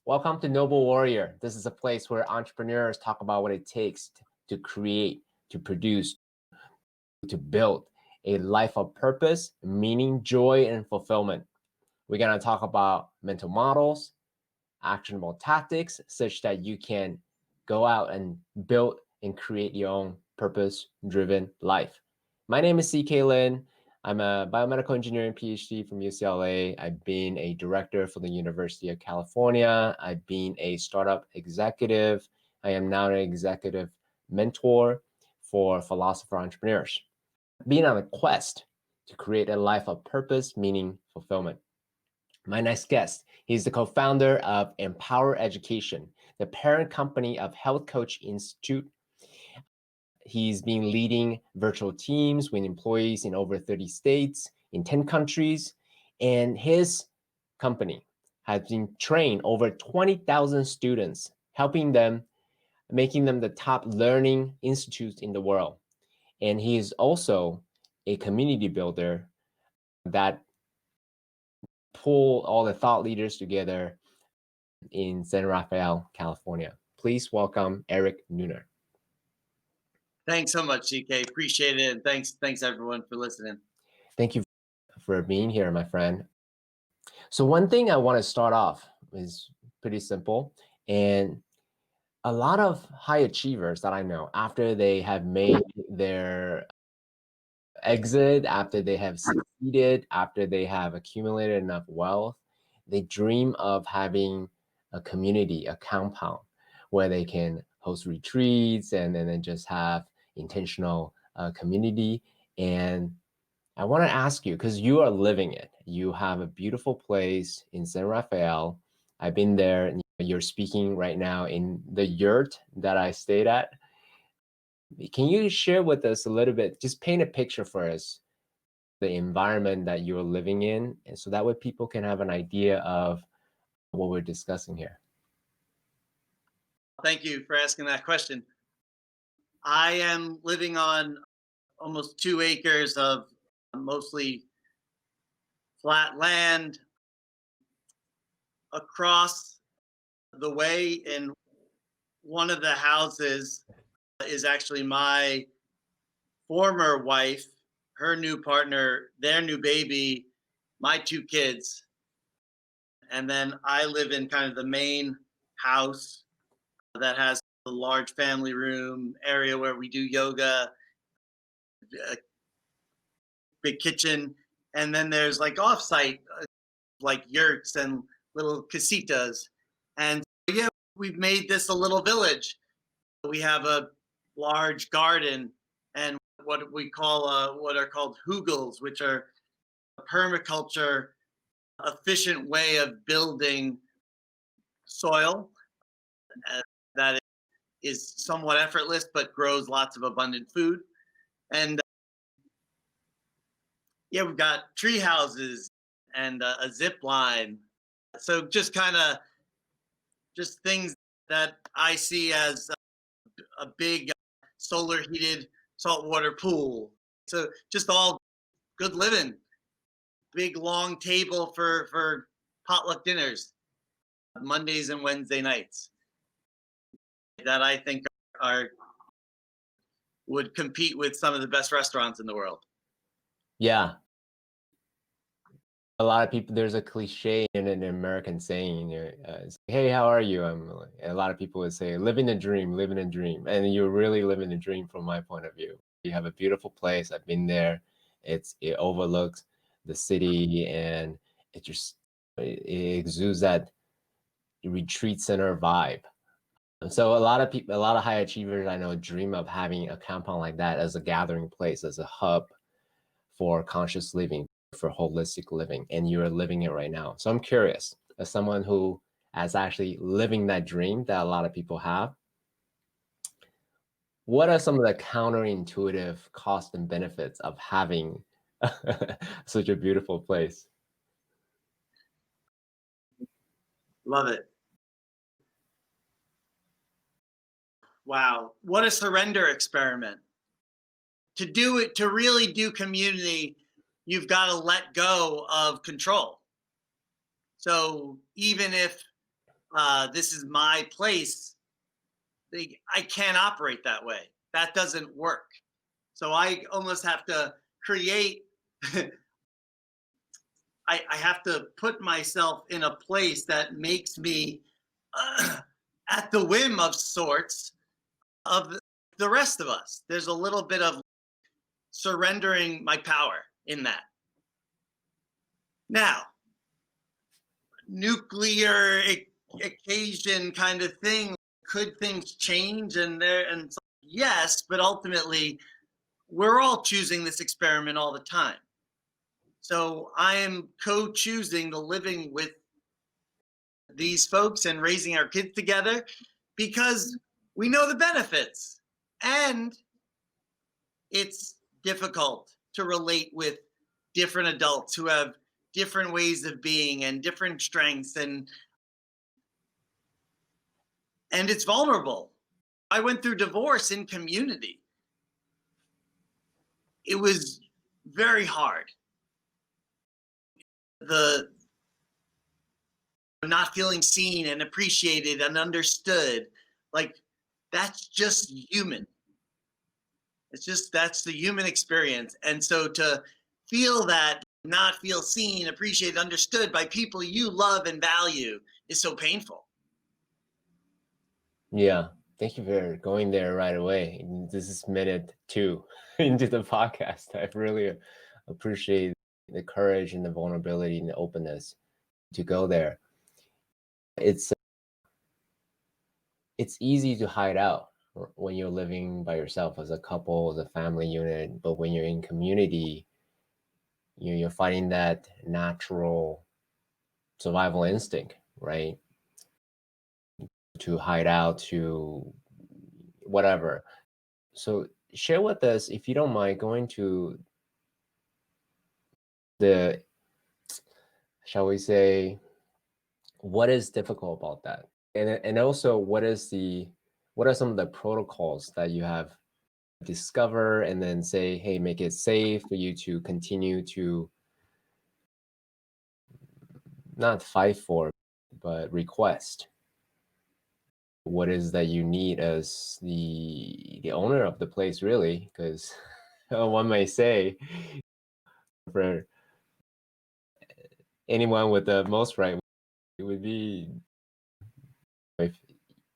Welcome to Noble Warrior. This is a place where entrepreneurs talk about what it takes to create, to produce, to build a life of purpose, meaning, joy, and fulfillment. We're going to talk about mental models, actionable tactics, such that you can go out and build and create your own purpose-driven life. My name is CK Lin. I'm a biomedical engineering PhD from UCLA. I've been a director for the University of California. I've been a startup executive. I am now an executive mentor for philosopher entrepreneurs. Being on a quest to create a life of purpose, meaning, fulfillment. My next guest, he's the co-founder of Empower Education, the parent company of Health Coach Institute. He's been leading virtual teams with employees in over 30 states, in 10 countries, and his company has been trained over 20,000 students, helping them, making them the top learning institutes in the world. And he is also a community builder that pull all the thought leaders together in San Rafael, California. Please welcome Eric Neuner. Thanks so much, CK. Appreciate it. And thanks everyone for listening. Thank you for being here, my friend. So one thing I want to start off is pretty simple. And a lot of high achievers that I know, after they have made their exit, after they have succeeded, after they have accumulated enough wealth, they dream of having a community, a compound where they can host retreats and then just have intentional community. And I want to ask you, because you are living it, you have a beautiful place in San Rafael. I've been there, and you're speaking right now in the yurt that I stayed at. Can you share with us a little bit, just paint a picture for us, the environment that you're living in, and so that way people can have an idea of what we're discussing here? Thank you for asking that question. I am living on almost 2 acres of mostly flat land. Across the way in one of the houses is actually my former wife, her new partner, their new baby, my 2 kids. And then I live in kind of the main house that has a large family room area where we do yoga, a big kitchen, and then there's like offsite, like yurts and little casitas. And yeah, we've made this a little village. We have a large garden and what we call what are called hugels, which are a permaculture efficient way of building soil that is somewhat effortless but grows lots of abundant food. And yeah, we've got tree houses and a zip line. So just kind of just things that I see as a big solar heated saltwater pool. So just all good living. Big long table for potluck dinners, Mondays and Wednesday nights, that I think are would compete with some of the best restaurants in the world. Yeah. A lot of people, there's a cliche in an American saying, hey, how are you? A lot of people would say, living a dream, living a dream. And you're really living a dream from my point of view. You have a beautiful place. I've been there. It overlooks the city, and it exudes that retreat center vibe. So a lot of people, a lot of high achievers I know dream of having a compound like that as a gathering place, as a hub for conscious living, for holistic living, and you're living it right now. So I'm curious, as someone who is actually living that dream that a lot of people have, what are some of the counterintuitive costs and benefits of having such a beautiful place? Love it. Wow, what a surrender experiment. To do it, to really do community, you've got to let go of control. So even if this is my place, I can't operate that way. That doesn't work. So I almost have to create, I have to put myself in a place that makes me at the whim of sorts of the rest of us. There's a little bit of surrendering my power in that. Now, nuclear occasion kind of thing, could things change? And yes, but ultimately we're all choosing this experiment all the time. So I am co-choosing the living with these folks and raising our kids together because we know the benefits. And it's difficult to relate with different adults who have different ways of being and different strengths, and it's vulnerable. I went through divorce in community. It was very hard. The not feeling seen and appreciated and understood, like, that's just human. That's the human experience. And so to feel that, not feel seen, appreciated, understood by people you love and value is so painful. Yeah. Thank you for going there right away. This is minute 2 into the podcast. I really appreciate the courage and the vulnerability and the openness to go there. It's easy to hide out when you're living by yourself as a couple, as a family unit, but when you're in community, you're fighting that natural survival instinct, right? To hide out, to whatever. So share with us, if you don't mind, going to the, shall we say, what is difficult about that? And also what are some of the protocols that you have discover and then say, hey, make it safe for you to continue to not fight for, but request what is that you need as the owner of the place, really? Because one may say, for anyone with the most right, it would be, if,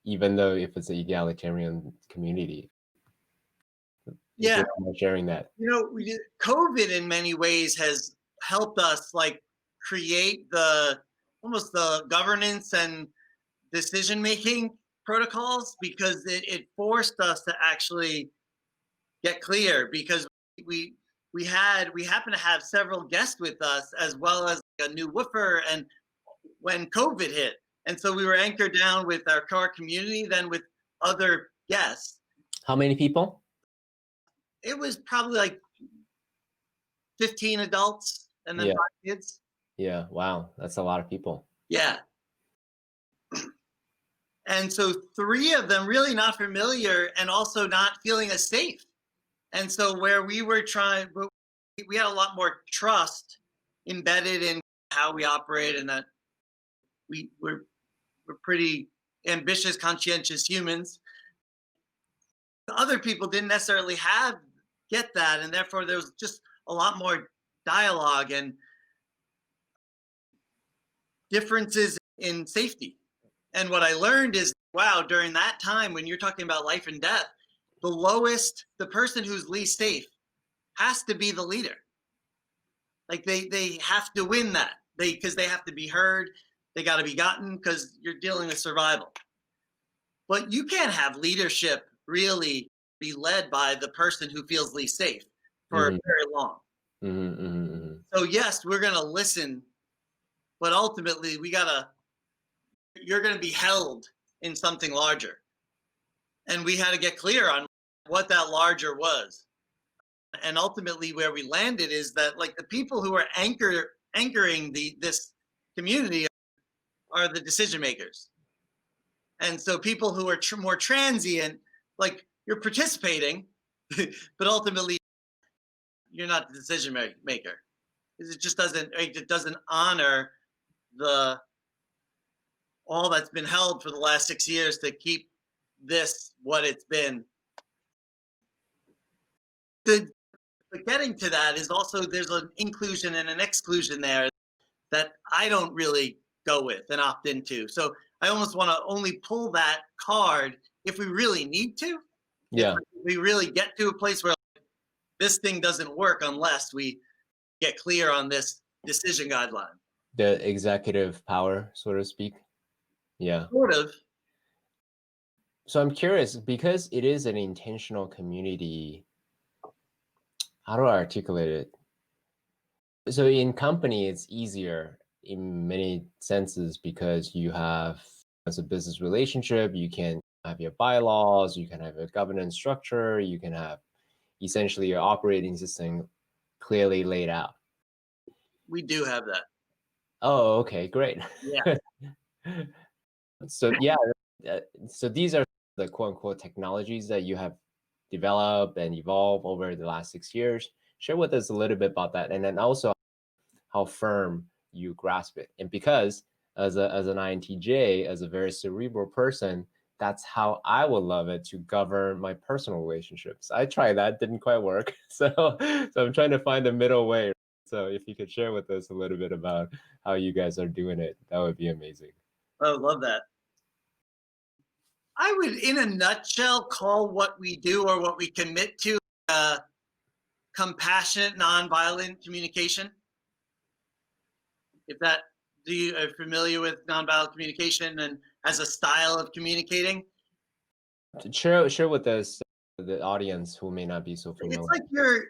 even though if it's an egalitarian community. Yeah. Sharing that. COVID in many ways has helped us, like, create almost the governance and decision-making protocols, because it forced us to actually get clear, because we happen to have several guests with us, as well as a new woofer, and when COVID hit, and so we were anchored down with our core community, then with other guests. How many people? It was probably like 15 adults and then 5 kids. Yeah, wow, that's a lot of people. Yeah. And so 3 of them really not familiar and also not feeling as safe. And so where we were we had a lot more trust embedded in how we operate, and that we're pretty ambitious, conscientious humans. Other people didn't necessarily get that, and therefore there was just a lot more dialogue and differences in safety. And what I learned is, wow, during that time when you're talking about life and death, the person who's least safe has to be the leader. Like, they have to win that, because they have to be heard, they got to be gotten, because you're dealing with survival. But you can't have leadership really be led by the person who feels least safe for very long. So yes, we're going to listen, but ultimately you're going to be held in something larger. And we had to get clear on what that larger was. And ultimately where we landed is that, like, the people who are anchoring this community are the decision makers. And so people who are more transient, like, you're participating, but ultimately you're not the decision maker, because it doesn't honor the all that's been held for the last 6 years to keep this what it's been. But getting to that is also, there's an inclusion and an exclusion there that I don't really go with and opt into. So I almost want to only pull that card if we really need to. Yeah. If we really get to a place where this thing doesn't work unless we get clear on this decision guideline. The executive power, so to speak. Yeah. Sort of. So I'm curious, because it is an intentional community, how do I articulate it? So in company, it's easier in many senses because you have, as a business relationship, you can have your bylaws, you can have a governance structure, you can have essentially your operating system clearly laid out. We do have that. Oh, okay, great. Yeah. So yeah, so these are the quote unquote technologies that you have developed and evolved over the last 6 years. Share with us a little bit about that, and then also how firm you grasp it. And because as an INTJ, as a very cerebral person, that's how I would love it to govern my personal relationships. I tried that, didn't quite work. So I'm trying to find a middle way. So if you could share with us a little bit about how you guys are doing it, that would be amazing. Oh, love that. I would, in a nutshell, call what we do or what we commit to compassionate, nonviolent communication. If that, do you are familiar with nonviolent communication and as a style of communicating? Share with us, the audience who may not be so familiar. It's like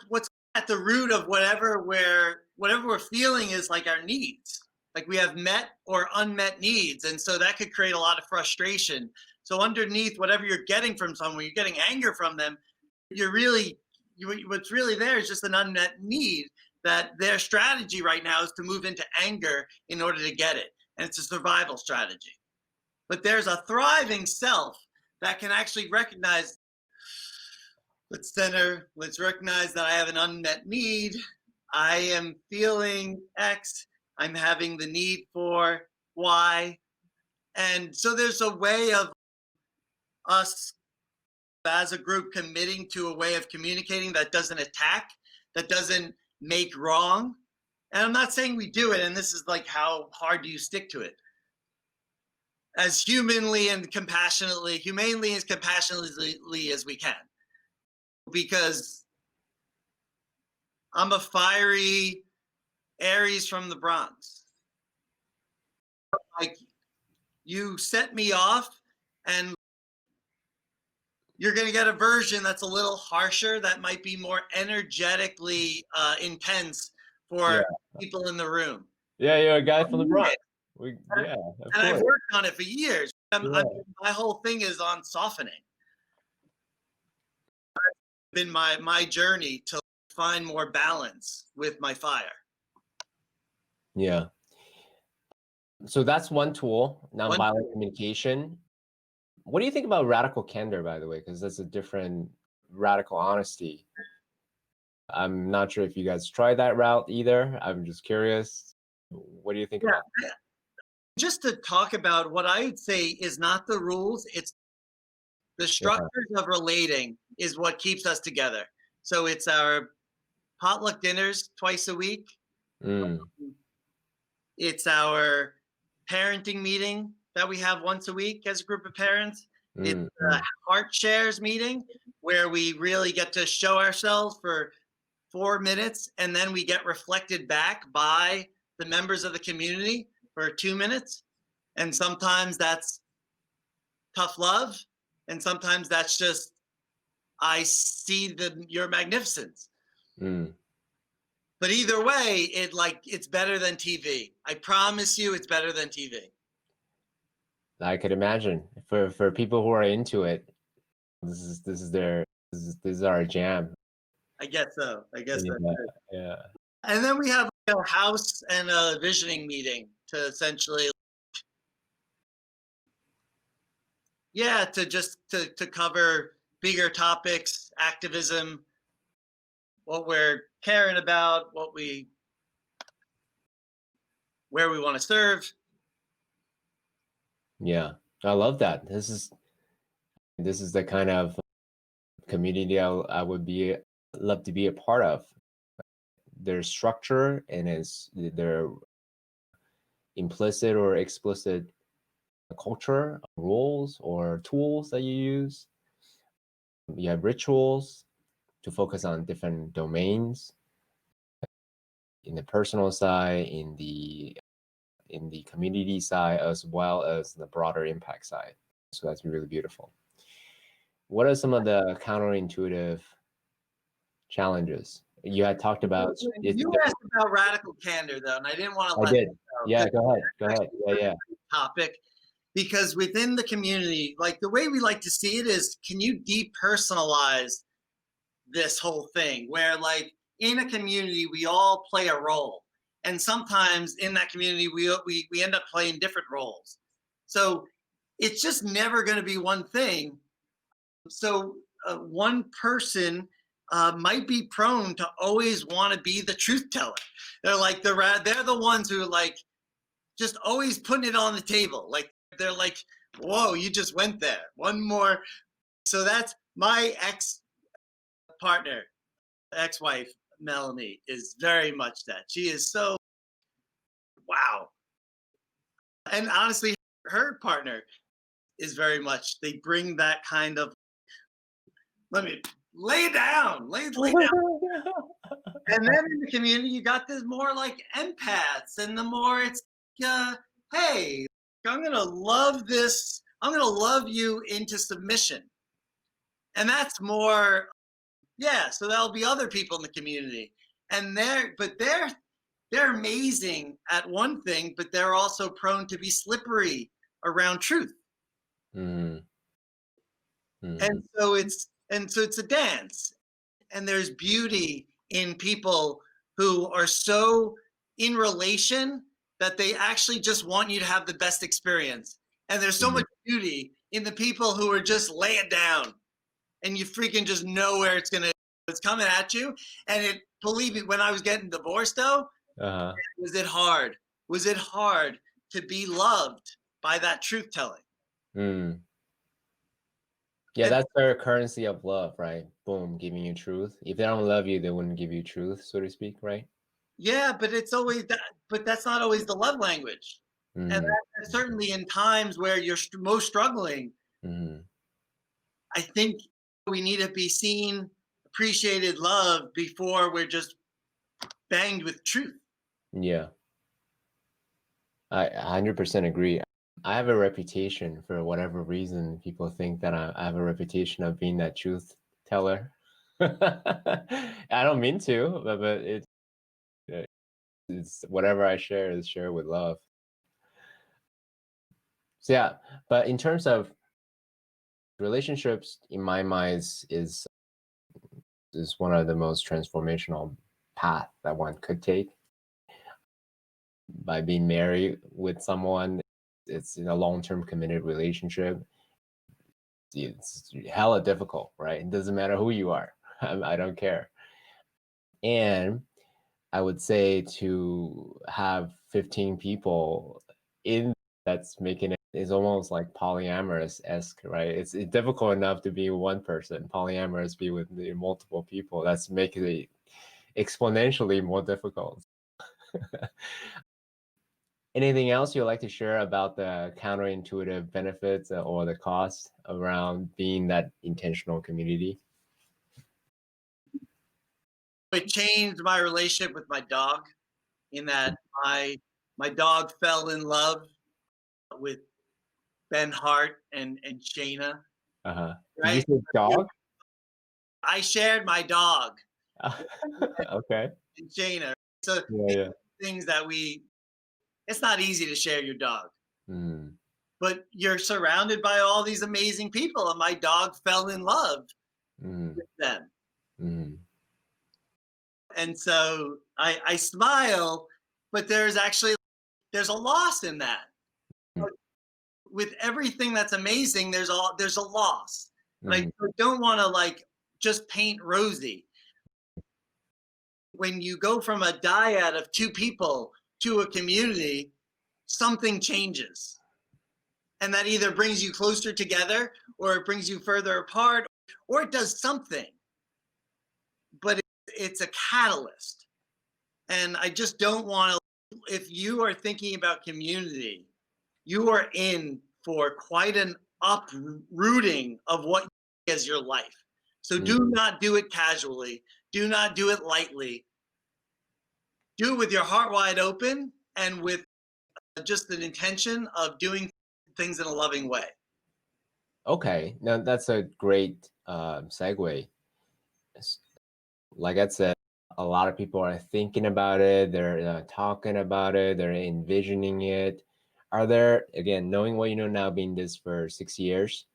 what's at the root of whatever we're feeling is like our needs. Like we have met or unmet needs. And so that could create a lot of frustration. So underneath whatever you're getting from someone, you're getting anger from them, what's really there is just an unmet need that their strategy right now is to move into anger in order to get it. And it's a survival strategy. But there's a thriving self that can actually recognize, let's recognize that I have an unmet need. I am feeling X. I'm having the need for Y. And so there's a way of us as a group committing to a way of communicating that doesn't attack, that doesn't make wrong. And I'm not saying we do it, and this is like how hard do you stick to it? As humanely and compassionately as we can. Because I'm a fiery Aries from the Bronx. Like, you set me off and you're going to get a version that's a little harsher, that might be more energetically intense for people in the room. Yeah, you're a guy from the Bronx. And I've worked on it for years. My whole thing is on softening. It's been my journey to find more balance with my fire. Yeah. So that's one tool, nonviolent communication. What do you think about radical candor, by the way? Because that's a different radical honesty. I'm not sure if you guys tried that route either. I'm just curious. What do you think about that? Just to talk about what I would say is not the rules, it's the structures of relating is what keeps us together. So it's our potluck dinners twice a week. It's our parenting meeting that we have once a week as a group of parents. It's a heart shares meeting where we really get to show ourselves for 4 minutes, and then we get reflected back by the members of the community for 2 minutes. And sometimes that's tough love, and sometimes that's just, I see your magnificence. But either way, it's better than TV. I promise you, it's better than TV. I could imagine for people who are into it, this is our jam. I guess so. Yeah. And then we have a house and a visioning meeting to essentially, to cover bigger topics, activism, what we're caring about, where we want to serve. Yeah, I love that. This is the kind of community I would be love to be a part of. There's structure and is their implicit or explicit culture, rules, or tools that you use. You have rituals to focus on different domains in the personal side, in the community side, as well as the broader impact side. So that's really beautiful. What are some of the counterintuitive challenges you had talked about? You asked about radical candor, though, and I didn't want to I let did. it go, Yeah, 'cause go ahead. Go that's ahead. actually a Yeah, great topic. Because within the community, like the way we like to see it is, can you depersonalize this whole thing? Where like in a community, we all play a role, and sometimes in that community, we end up playing different roles. So it's just never going to be one thing. So one person might be prone to always want to be the truth teller. They're the ones who are like just always putting it on the table. Like they're like, whoa, you just went there. One more. So that's my ex partner, ex wife, Melanie, is very much that. She is so wow. And honestly, her partner is very much, they bring that kind of, let me lay down, lay down. And then in the community, you got this more like empaths, and the more it's, hey, I'm gonna love this. I'm gonna love you into submission, and that's more, yeah. So there'll be other people in the community, and they're amazing at one thing, but they're also prone to be slippery around truth. Mm-hmm. And so it's a dance, and there's beauty in people who are so in relation that they actually just want you to have the best experience. And there's so Mm-hmm. much beauty in the people who are just lay it down, and you freaking just know where it's coming at you. And it, believe me, when I was getting divorced though, Uh-huh. was it hard? Was it hard to be loved by that truth telling? Mm. Yeah, And that's their currency of love, right? Boom, giving you truth. If they don't love you, they wouldn't give you truth, so to speak, right? yeah, but it's always that, but that's not always the love language. And Mm-hmm. that's certainly in times where you're most struggling. Mm-hmm. I think we need to be seen, appreciated, loved before we're just banged with truth. Yeah, I 100% agree. I have a reputation for whatever reason. People think that I have a reputation of being that truth teller. I don't mean to, but it's whatever I share is shared with love. So yeah, but in terms of relationships, in my mind, is one of the most transformational path that one could take. By being married with someone, it's in a long-term committed relationship. It's hella difficult, right? It doesn't matter who you are. I don't care. And I would say to have 15 people in that's making it is almost like polyamorous-esque, right? It's difficult enough to be one person. Polyamorous be with the multiple people. That's making it exponentially more difficult. Anything else you'd like to share about the counterintuitive benefits or the cost around being that intentional community? It changed my relationship with my dog in that my dog fell in love with Ben Hart and Shayna, Uh-huh. Did you right? say dog? I shared my dog Okay. and Shayna. So Yeah, these yeah. things that it's not easy to share your dog, Mm, but you're surrounded by all these amazing people, and my dog fell in love mm, with them. mm, And so I smile, but there's a loss in that. mm, With everything that's amazing, there's a loss. And I mm. don't want to like just paint rosy. When you go from a dyad of two people to a community, something changes. and that either brings you closer together or it brings you further apart or it does something, but it's a catalyst. And I just don't want to, if you are thinking about community, you are in for quite an uprooting of what is your life. So do not do it casually. Do not do it lightly. Do it with your heart wide open and with just an intention of doing things in a loving way. Okay, now that's a great segue. Like I said, a lot of people are thinking about it, they're talking about it, they're envisioning it. Are there, again, knowing what you know now, being this for 6 years,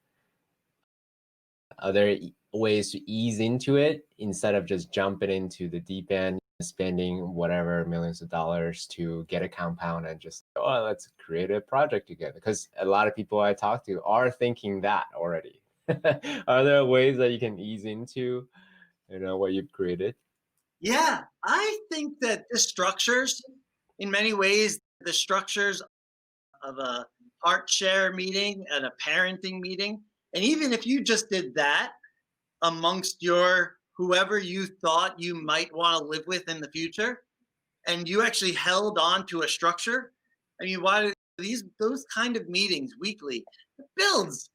are there ways to ease into it instead of just jumping into the deep end, spending whatever millions of dollars to get a compound and just, oh, let's create a project together? Because a lot of people I talk to are thinking that already. Are there ways that you can ease into, what you've created? Yeah, I think that the structures, in many ways, the structures of a heart share meeting and a parenting meeting, and even if you just did that amongst your whoever you thought you might want to live with in the future, and you actually held on to a structure, I mean, why those kind of meetings weekly, it builds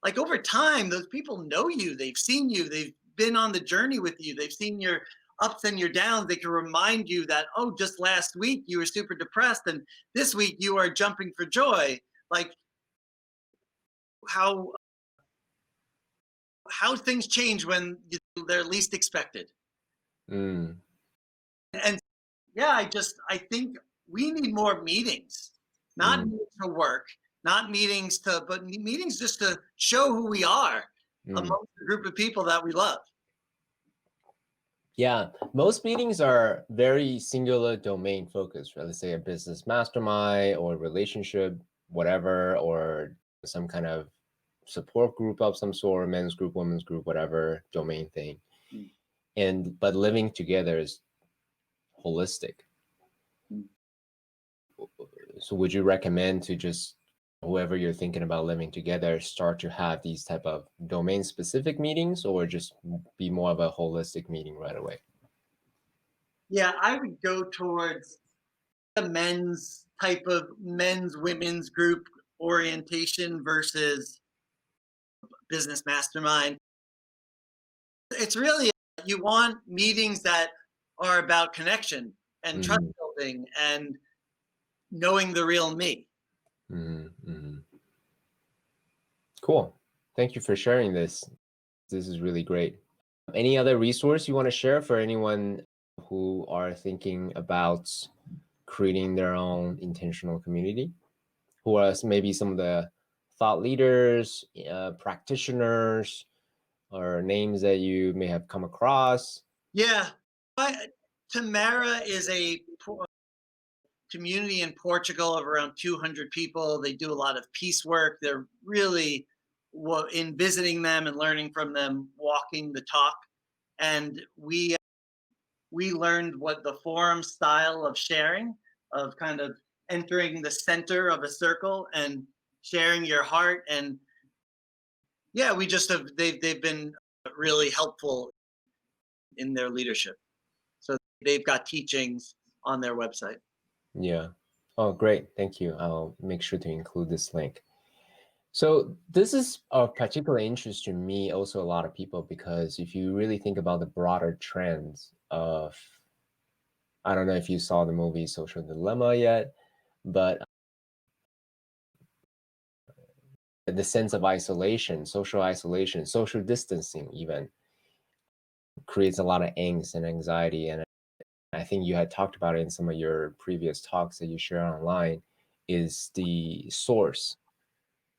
like over time, those people know you, they've seen you, they've been on the journey with you, they've seen your ups and your downs. They can remind you that, oh, just last week you were super depressed and this week you are jumping for joy. Like how things change when they're least expected. Mm. And yeah, I think we need more meetings, not meetings to work, not meetings to, but meetings just to show who we are amongst a group of people that we love. Yeah, most meetings are very singular domain focused, right? Let's say a business mastermind or relationship, whatever, or some kind of support group of some sort, men's group, women's group, whatever domain thing. But living together is holistic. So would you recommend to just whoever you're thinking about living together start to have these type of domain specific meetings, or just be more of a holistic meeting right away? Yeah, I would go towards the men's women's group orientation versus business mastermind. It's really, you want meetings that are about connection and trust building and knowing the real me. Cool. Thank you for sharing this. This is really great. Any other resource you want to share for anyone who are thinking about creating their own intentional community? Who are maybe some of the thought leaders, practitioners, or names that you may have come across? Yeah. Tamara is a community in Portugal of around 200 people. They do a lot of peace work. They're really, in visiting them and learning from them, walking the talk. And we learned what the forum style of sharing, of kind of entering the center of a circle and sharing your heart. And yeah, we just have, they've been really helpful in their leadership. So they've got teachings on their website. Yeah. Oh, great. Thank you. I'll make sure to include this link. So this is of particular interest to me, also a lot of people, because if you really think about the broader trends of, I don't know if you saw the movie Social Dilemma yet, but the sense of isolation, social distancing even creates a lot of angst and anxiety. And I think you had talked about it in some of your previous talks that you share online, is the source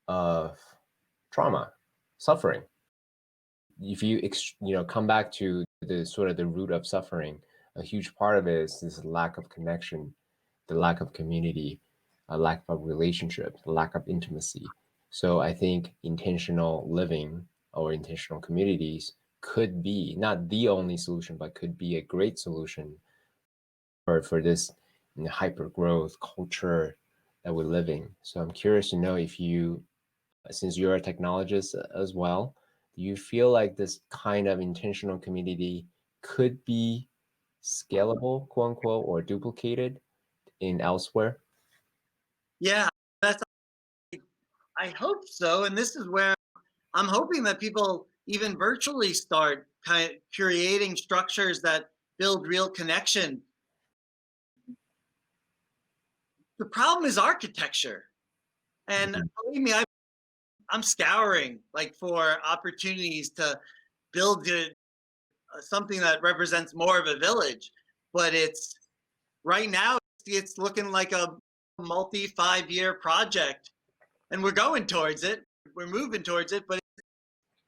of trauma, suffering. If you come back to the sort of the root of suffering, a huge part of it is this lack of connection, the lack of community, a lack of relationship, the lack of intimacy. So I think intentional living or intentional communities could be not the only solution, but could be a great solution for this hyper growth culture that we're living. So I'm curious to know if you, since you're a technologist as well, do you feel like this kind of intentional community could be scalable, quote unquote, or duplicated in elsewhere? Yeah, that's I hope so. And this is where I'm hoping that people even virtually start kind of creating structures that build real connection. The problem is architecture. And Mhm. believe me, I'm scouring like for opportunities to build something that represents more of a village. But it's right now, it's looking like a multi 5 year project. And we're going towards it. We're moving towards it, but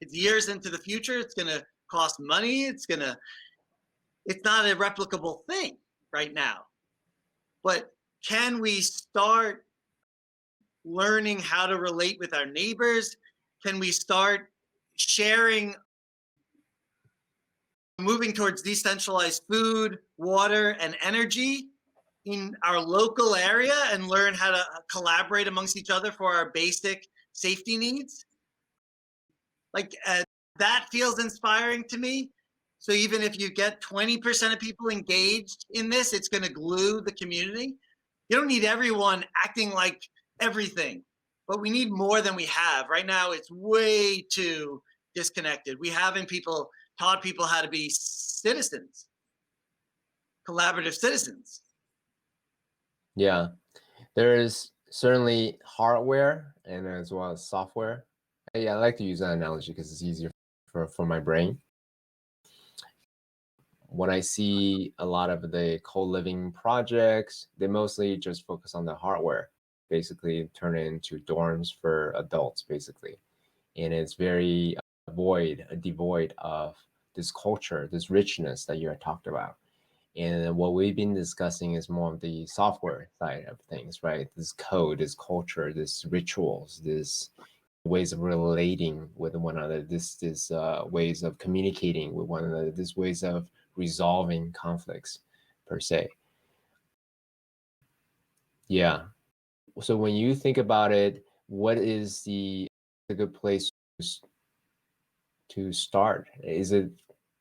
it's years into the future. It's going to cost money. It's not a replicable thing right now. But can we start learning how to relate with our neighbors? Can we start sharing, moving towards decentralized food, water, and energy in our local area and learn how to collaborate amongst each other for our basic safety needs? Like that feels inspiring to me. So even if you get 20% of people engaged in this, it's going to glue the community. You don't need everyone acting like everything, but we need more than we have. Right now, it's way too disconnected. We haven't taught people how to be citizens, collaborative citizens. Yeah, there is certainly hardware and as well as software. Yeah, I like to use that analogy because it's easier for my brain. When I see a lot of the co-living projects, they mostly just focus on the hardware, basically turn it into dorms for adults, basically. And it's very devoid of this culture, this richness that you had talked about. And what we've been discussing is more of the software side of things, right? This code, this culture, this rituals, this ways of relating with one another, this ways of communicating with one another, this ways of resolving conflicts per se. Yeah. So when you think about it, what is a good place to start? Is it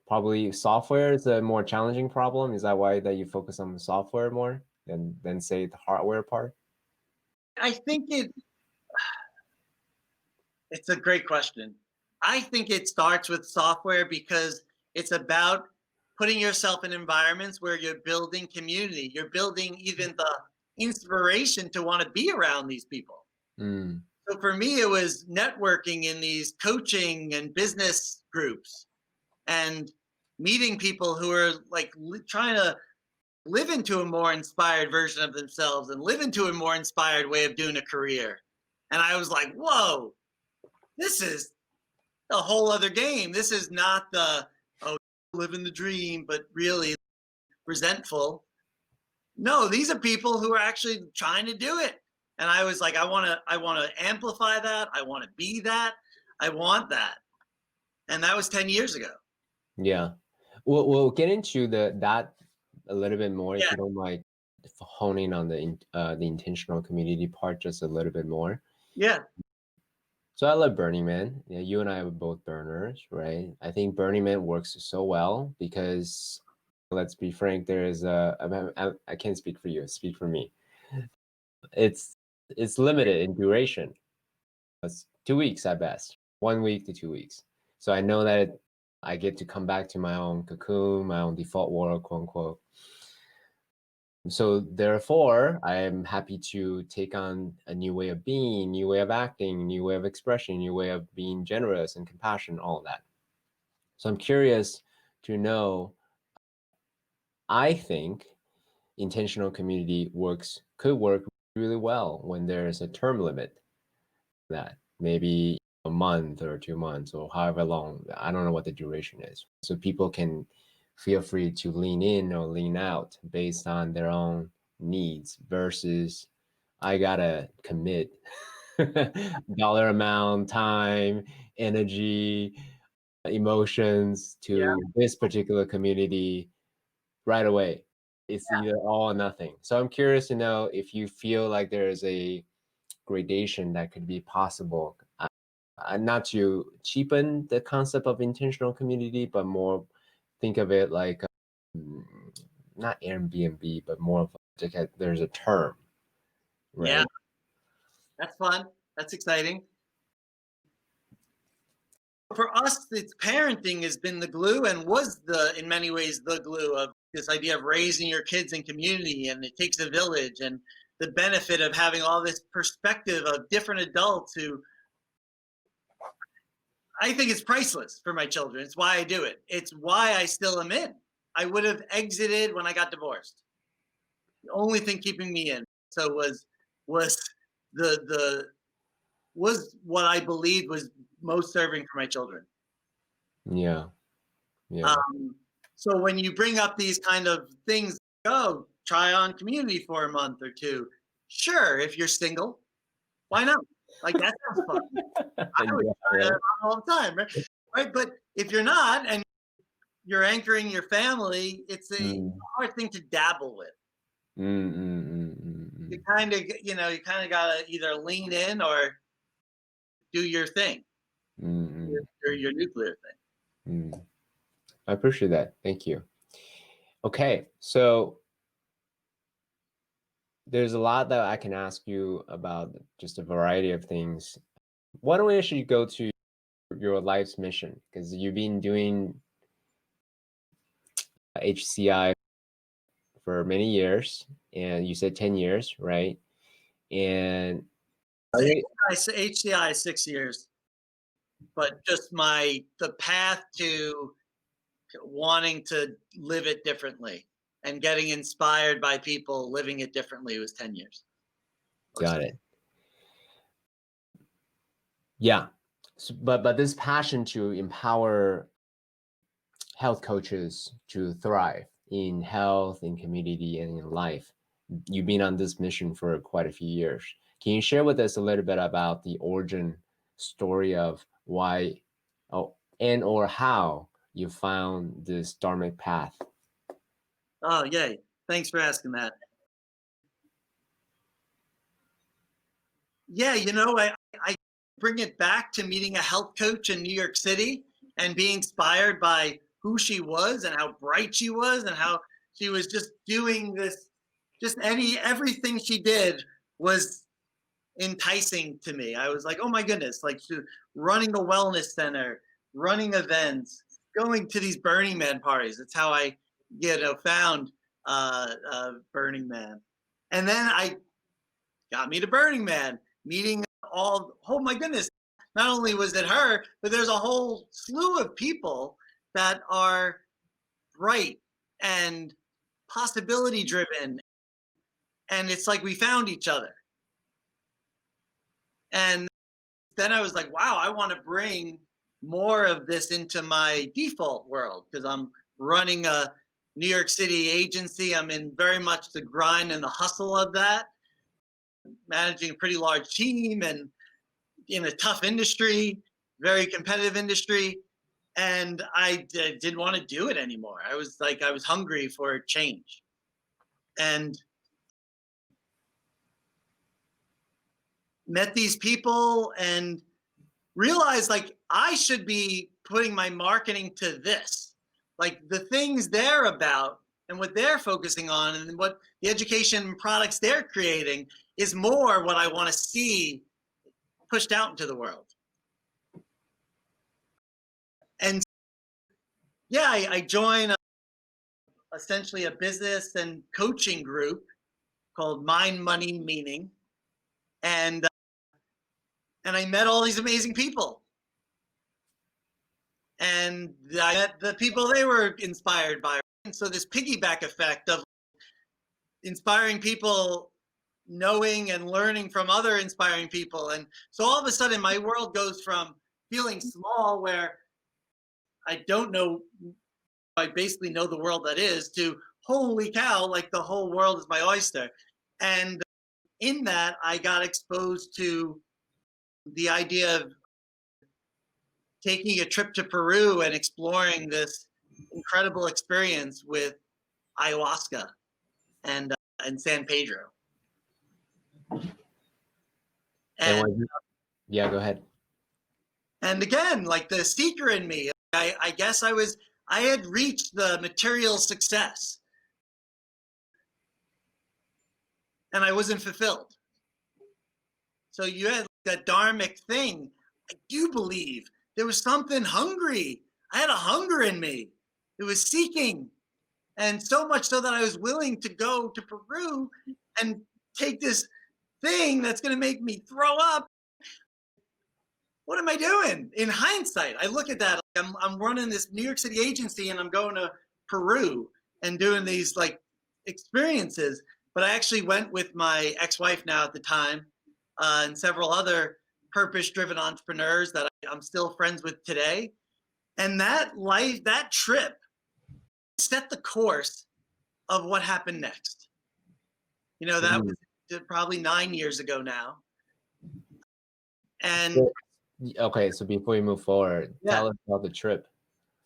probably software is a more challenging problem? Is that why that you focus on the software more than say the hardware part? I think it's a great question. I think it starts with software because it's about putting yourself in environments where you're building community. You're building even the inspiration to want to be around these people. Mm, So for me, it was networking in these coaching and business groups and meeting people who are like trying to live into a more inspired version of themselves and live into a more inspired way of doing a career. And I was like, whoa, this is a whole other game. This is not the, oh, living the dream, but really resentful. No, these are people who are actually trying to do it. And I was like, I want to amplify that. I want to be that. I want that. And that was 10 years ago. yeah. We'll get into that a little bit more if Yeah. you don't mind honing on the intentional community part just a little bit more. Yeah. So I love Burning Man. Yeah, you and I are both burners, right? I think Burning Man works so well because, let's be frank, there is I can't speak for you, speak for me. It's it's limited in duration. It's 2 weeks at best, 1 week to 2 weeks. So I know that I get to come back to my own cocoon, my own default world, quote unquote. So therefore, I am happy to take on a new way of being, new way of acting, new way of expression, new way of being generous and compassion, all of that. So I'm curious to know, I think intentional community could work really well when there's a term limit that maybe a month or 2 months or however long. I don't know what the duration is. So people can feel free to lean in or lean out based on their own needs versus I gotta commit dollar amount, time, energy, emotions Yeah. to this particular community right away. It's either all or nothing. So I'm curious to know if you feel like there is a gradation that could be possible, not to cheapen the concept of intentional community, but more think of it like not Airbnb, but more of like there's a term, Yeah, right? that's fun. That's exciting. For us, it's parenting has been the glue and was in many ways, the glue of this idea of raising your kids in community, and it takes a village, and the benefit of having all this perspective of different adults who I think is priceless for my children. It's why I do it. It's why I still am in. I would have exited when I got divorced. The only thing keeping me in so was the was what I believed was most serving for my children. Yeah, yeah. So when you bring up these kind of things, oh, try on community for a month or two. Sure, if you're single, why not? Like that sounds fun. I would try it on all the time, right? Right, but if you're not and you're anchoring your family, it's a hard thing to dabble with. You kind of, you kind of got to either lean in or do your thing, your nuclear thing. I appreciate that. Thank you. Okay, so there's a lot that I can ask you about, just a variety of things. Why don't we actually go to your life's mission? Because you've been doing HCI for many years, and you said 10 years, right? And HCI 6 years, but just the path to wanting to live it differently and getting inspired by people living it differently was 10 years. Got it. Yeah. So, but this passion to empower health coaches to thrive in health, in community, and in life, you've been on this mission for quite a few years. Can you share with us a little bit about the origin story of why, and or how you found this dharmic path? Oh, yay. Thanks for asking that. Yeah, I bring it back to meeting a health coach in New York City and being inspired by who she was and how bright she was and how she was just doing this, everything she did was enticing to me. I was like, oh my goodness, like running a wellness center, running events, going to these Burning Man parties. That's how I, found Burning Man. And then I got me to Burning Man, meeting oh my goodness, not only was it her, but there's a whole slew of people that are bright and possibility driven. And it's like we found each other. And then I was like, wow, I want to bring more of this into my default world because I'm running a New York City agency. I'm in very much the grind and the hustle of that, managing a pretty large team and in a tough industry, very competitive industry. And I didn't want to do it anymore. I was hungry for change. And met these people and realized like I should be putting my marketing to this, like the things they're about and what they're focusing on and what the education products they're creating is more what I want to see pushed out into the world. And yeah, I joined essentially a business and coaching group called Mind, Money, Meaning. And I met all these amazing people. And I met the people they were inspired by. And so this piggyback effect of inspiring people, knowing and learning from other inspiring people. And so all of a sudden my world goes from feeling small where I don't know, I basically know the world that is, to holy cow, like the whole world is my oyster. And in that, I got exposed to the idea of taking a trip to Peru and exploring this incredible experience with ayahuasca. and San Pedro. And And yeah, go ahead. and again, like the seeker in me, I guess I had reached the material success, and I wasn't fulfilled. So you had that dharmic thing. I do believe there was something hungry. I had a hunger in me. It was seeking. And so much so that I was willing to go to Peru and take this thing that's going to make me throw up. What am I doing? In hindsight, I look at that. I'm running this New York City agency and I'm going to Peru and doing these like experiences. But I actually went with my ex-wife now at the time and several other purpose-driven entrepreneurs that I'm still friends with today. And that trip set the course of what happened next. You know, that was probably 9 years ago now. And okay, so before we move forward, tell us about the trip.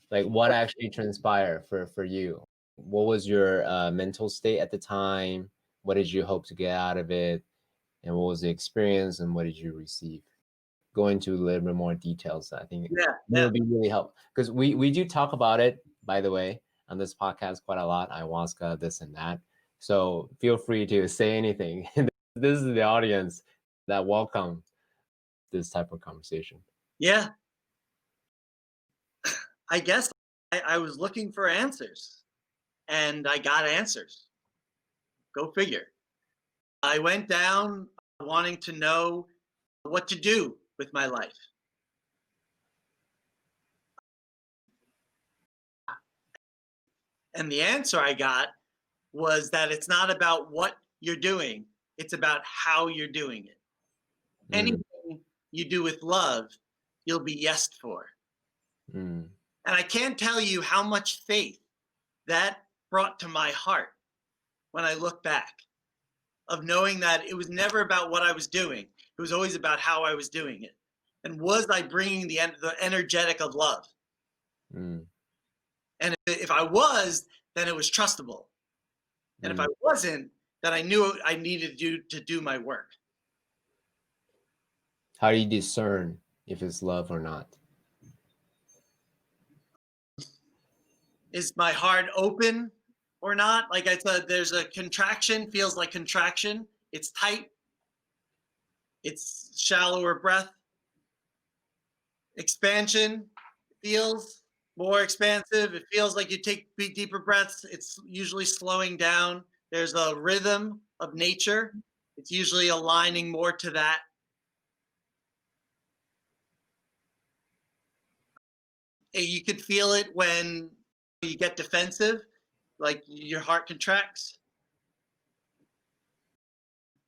Like what actually transpired for you? What was your mental state at the time? What did you hope to get out of it? And what was the experience and what did you receive? Go into a little bit more details. I think it will be really helpful because we do talk about it, by the way, on this podcast quite a lot, ayahuasca, this and that. So feel free to say anything. This is the audience that welcome this type of conversation. Yeah. I guess I was looking for answers and I got answers. Go figure. I went down wanting to know what to do with my life. And the answer I got was that it's not about what you're doing, it's about how you're doing it. Anything you do with love, you'll be yesed for. And I can't tell you how much faith that brought to my heart when I look back, of knowing that it was never about what I was doing. It was always about how I was doing it. And was I bringing the energetic of love? And if I was, then it was trustable. And if I wasn't, then I knew I needed to do my work. How do you discern if it's love or not? Is my heart open or not? Like I said, there's a contraction, feels like contraction. It's tight. It's shallower breath. Expansion feels more expansive. It feels like you take deeper breaths. It's usually slowing down. There's a rhythm of nature. It's usually aligning more to that. You could feel it when you get defensive, like your heart contracts.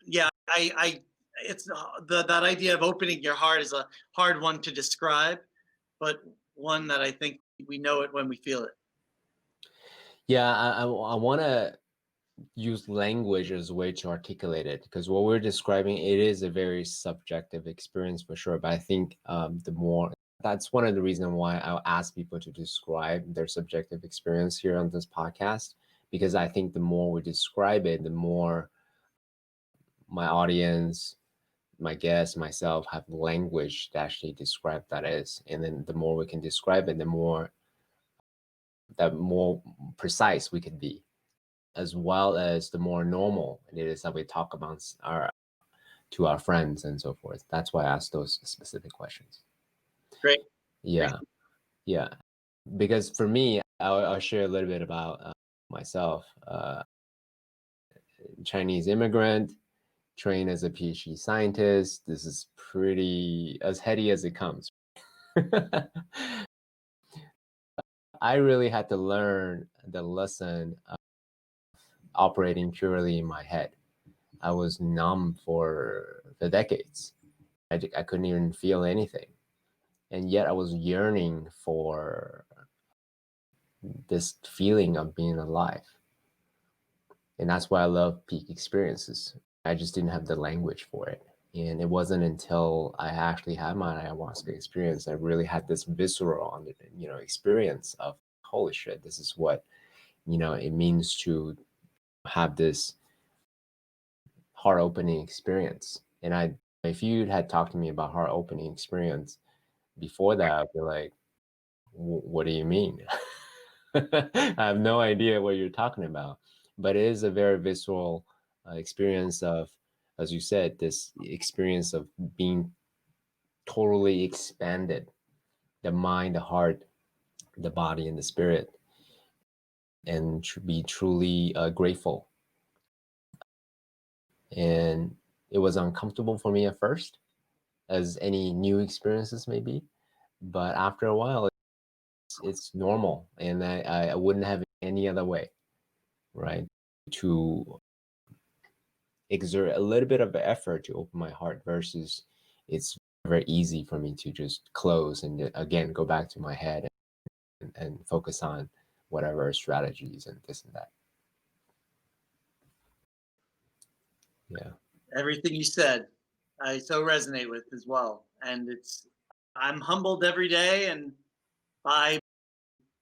Yeah, it's that idea of opening your heart is a hard one to describe, but one that I think we know it when we feel it. Yeah, I want to use language as a way to articulate it, because what we're describing, it is a very subjective experience for sure. But I think that's one of the reasons why I'll ask people to describe their subjective experience here on this podcast, because I think the more we describe it, the more my audience, my guests, myself have language to actually describe that is. And then the more we can describe it, the more precise we can be, as well as the more normal it is that we talk about to our friends and so forth. That's why I asked those specific questions. Great. Yeah. Yeah. Because for me, I'll share a little bit about myself. Chinese immigrant, trained as a PhD scientist. This is pretty as heady as it comes. I really had to learn the lesson of operating purely in my head. I was numb for the decades. I couldn't even feel anything. And yet I was yearning for this feeling of being alive. And that's why I love peak experiences. I just didn't have the language for it. And it wasn't until I actually had my ayahuasca experience, I really had this visceral, experience of, holy shit, this is what, it means to have this heart opening experience. And if you had talked to me about heart opening experience before that, I'd be like, what do you mean? I have no idea what you're talking about. But it is a very visceral experience of, as you said, this experience of being totally expanded, the mind, the heart, the body, and the spirit, and to be truly grateful. And it was uncomfortable for me at first, as any new experiences may be. But after a while, it's normal. And I wouldn't have it any other way, right? To exert a little bit of effort to open my heart versus it's very easy for me to just close and again go back to my head and focus on whatever strategies and this and that. Yeah. Everything you said, I so resonate with as well. And I'm humbled every day, and by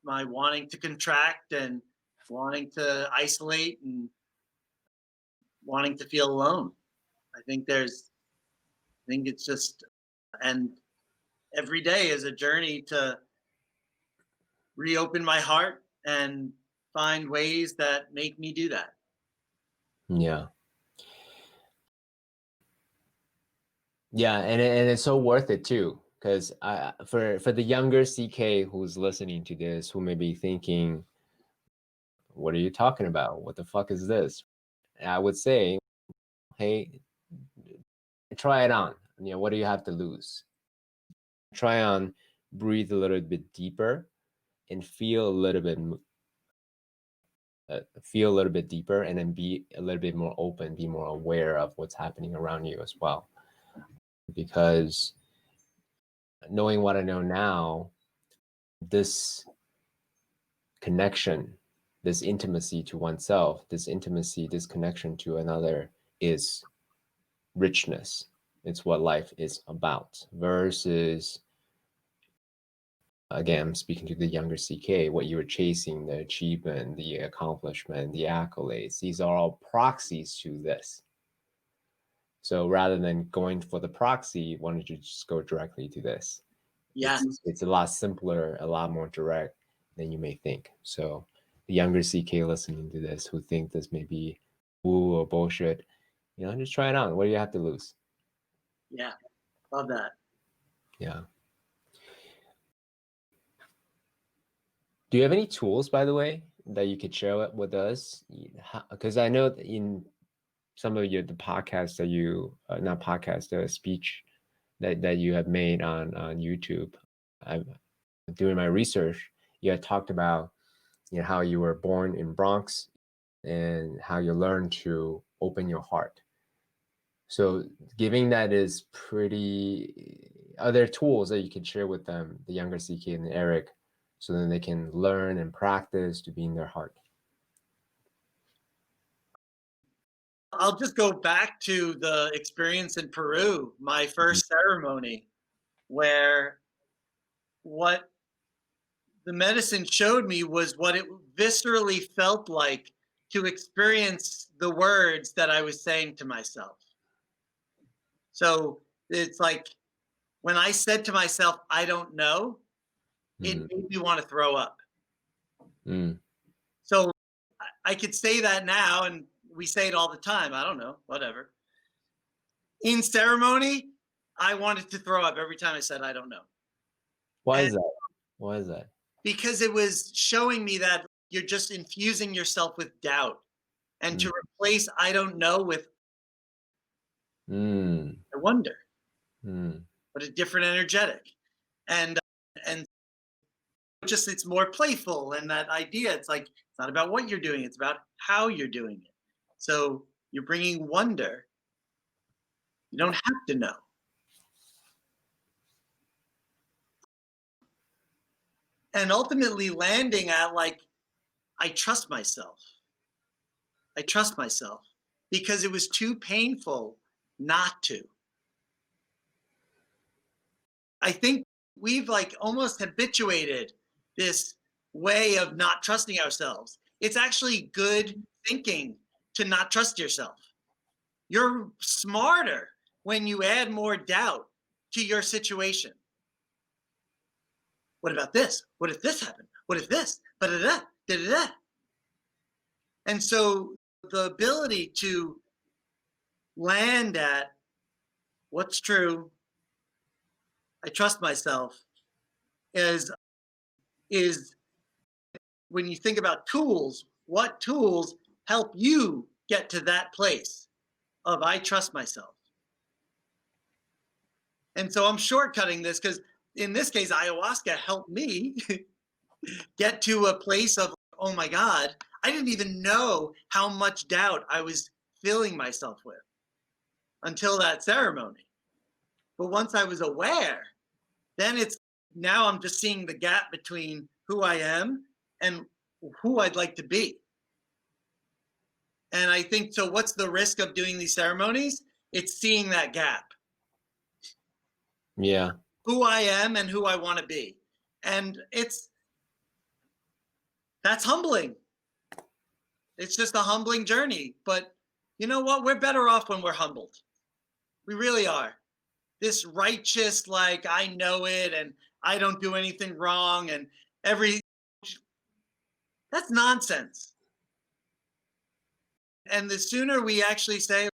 my wanting to contract and wanting to isolate and wanting to feel alone. I think it's just, and every day is a journey to reopen my heart and find ways that make me do that. Yeah. Yeah, and it's so worth it too, because for the younger CK who's listening to this, who may be thinking, "What are you talking about? What the fuck is this?" I would say, "Hey, try it on. What do you have to lose? Try on, breathe a little bit deeper, and feel a little bit deeper, and then be a little bit more open, be more aware of what's happening around you as well, because." Knowing what I know now, this connection, this intimacy to oneself, this connection to another is richness. It's what life is about. Versus, again, I'm speaking to the younger CK, what you were chasing, the achievement, the accomplishment, the accolades, these are all proxies to this. So rather than going for the proxy, why don't you just go directly to this? Yes. It's a lot simpler, a lot more direct than you may think. So the younger CK listening to this who think this may be woo or bullshit, just try it on. What do you have to lose? Yeah. Love that. Yeah. Do you have any tools, by the way, that you could share with us? Because I know that in some of the podcasts that you, not podcasts, the speech that you have made on YouTube, doing my research, you had talked about how you were born in Bronx and how you learned to open your heart. So giving that is are there tools that you can share with them, the younger CK and Eric, so then they can learn and practice to be in their heart? I'll just go back to the experience in Peru, my first ceremony, where what the medicine showed me was what it viscerally felt like to experience the words that I was saying to myself. So it's like when I said to myself, I don't know, it made me want to throw up. So I could say that now, and we say it all the time. I don't know, whatever. In ceremony, I wanted to throw up every time I said, I don't know. Why is that? Why is that? Because it was showing me that you're just infusing yourself with doubt, and to replace I don't know with I wonder, but a different energetic. And just it's more playful, and that idea, it's like it's not about what you're doing, it's about how you're doing it. So you're bringing wonder. You don't have to know. And ultimately landing at like, I trust myself. I trust myself because it was too painful not to. I think we've like almost habituated this way of not trusting ourselves. It's actually good thinking to not trust yourself. You're smarter when you add more doubt to your situation. What about this? What if this happened? What if this? Da-da-da, da-da-da. And so the ability to land at what's true, I trust myself, is when you think about tools, what tools help you get to that place of I trust myself? And so I'm shortcutting this because in this case, ayahuasca helped me get to a place of, oh my God, I didn't even know how much doubt I was filling myself with until that ceremony. But once I was aware, then now I'm just seeing the gap between who I am and who I'd like to be. And I think, so what's the risk of doing these ceremonies? It's seeing that gap. Yeah. Who I am and who I want to be. And that's humbling. It's just a humbling journey. But you know what? We're better off when we're humbled. We really are. This righteous, like, I know it and I don't do anything wrong and that's nonsense. And the sooner we actually say,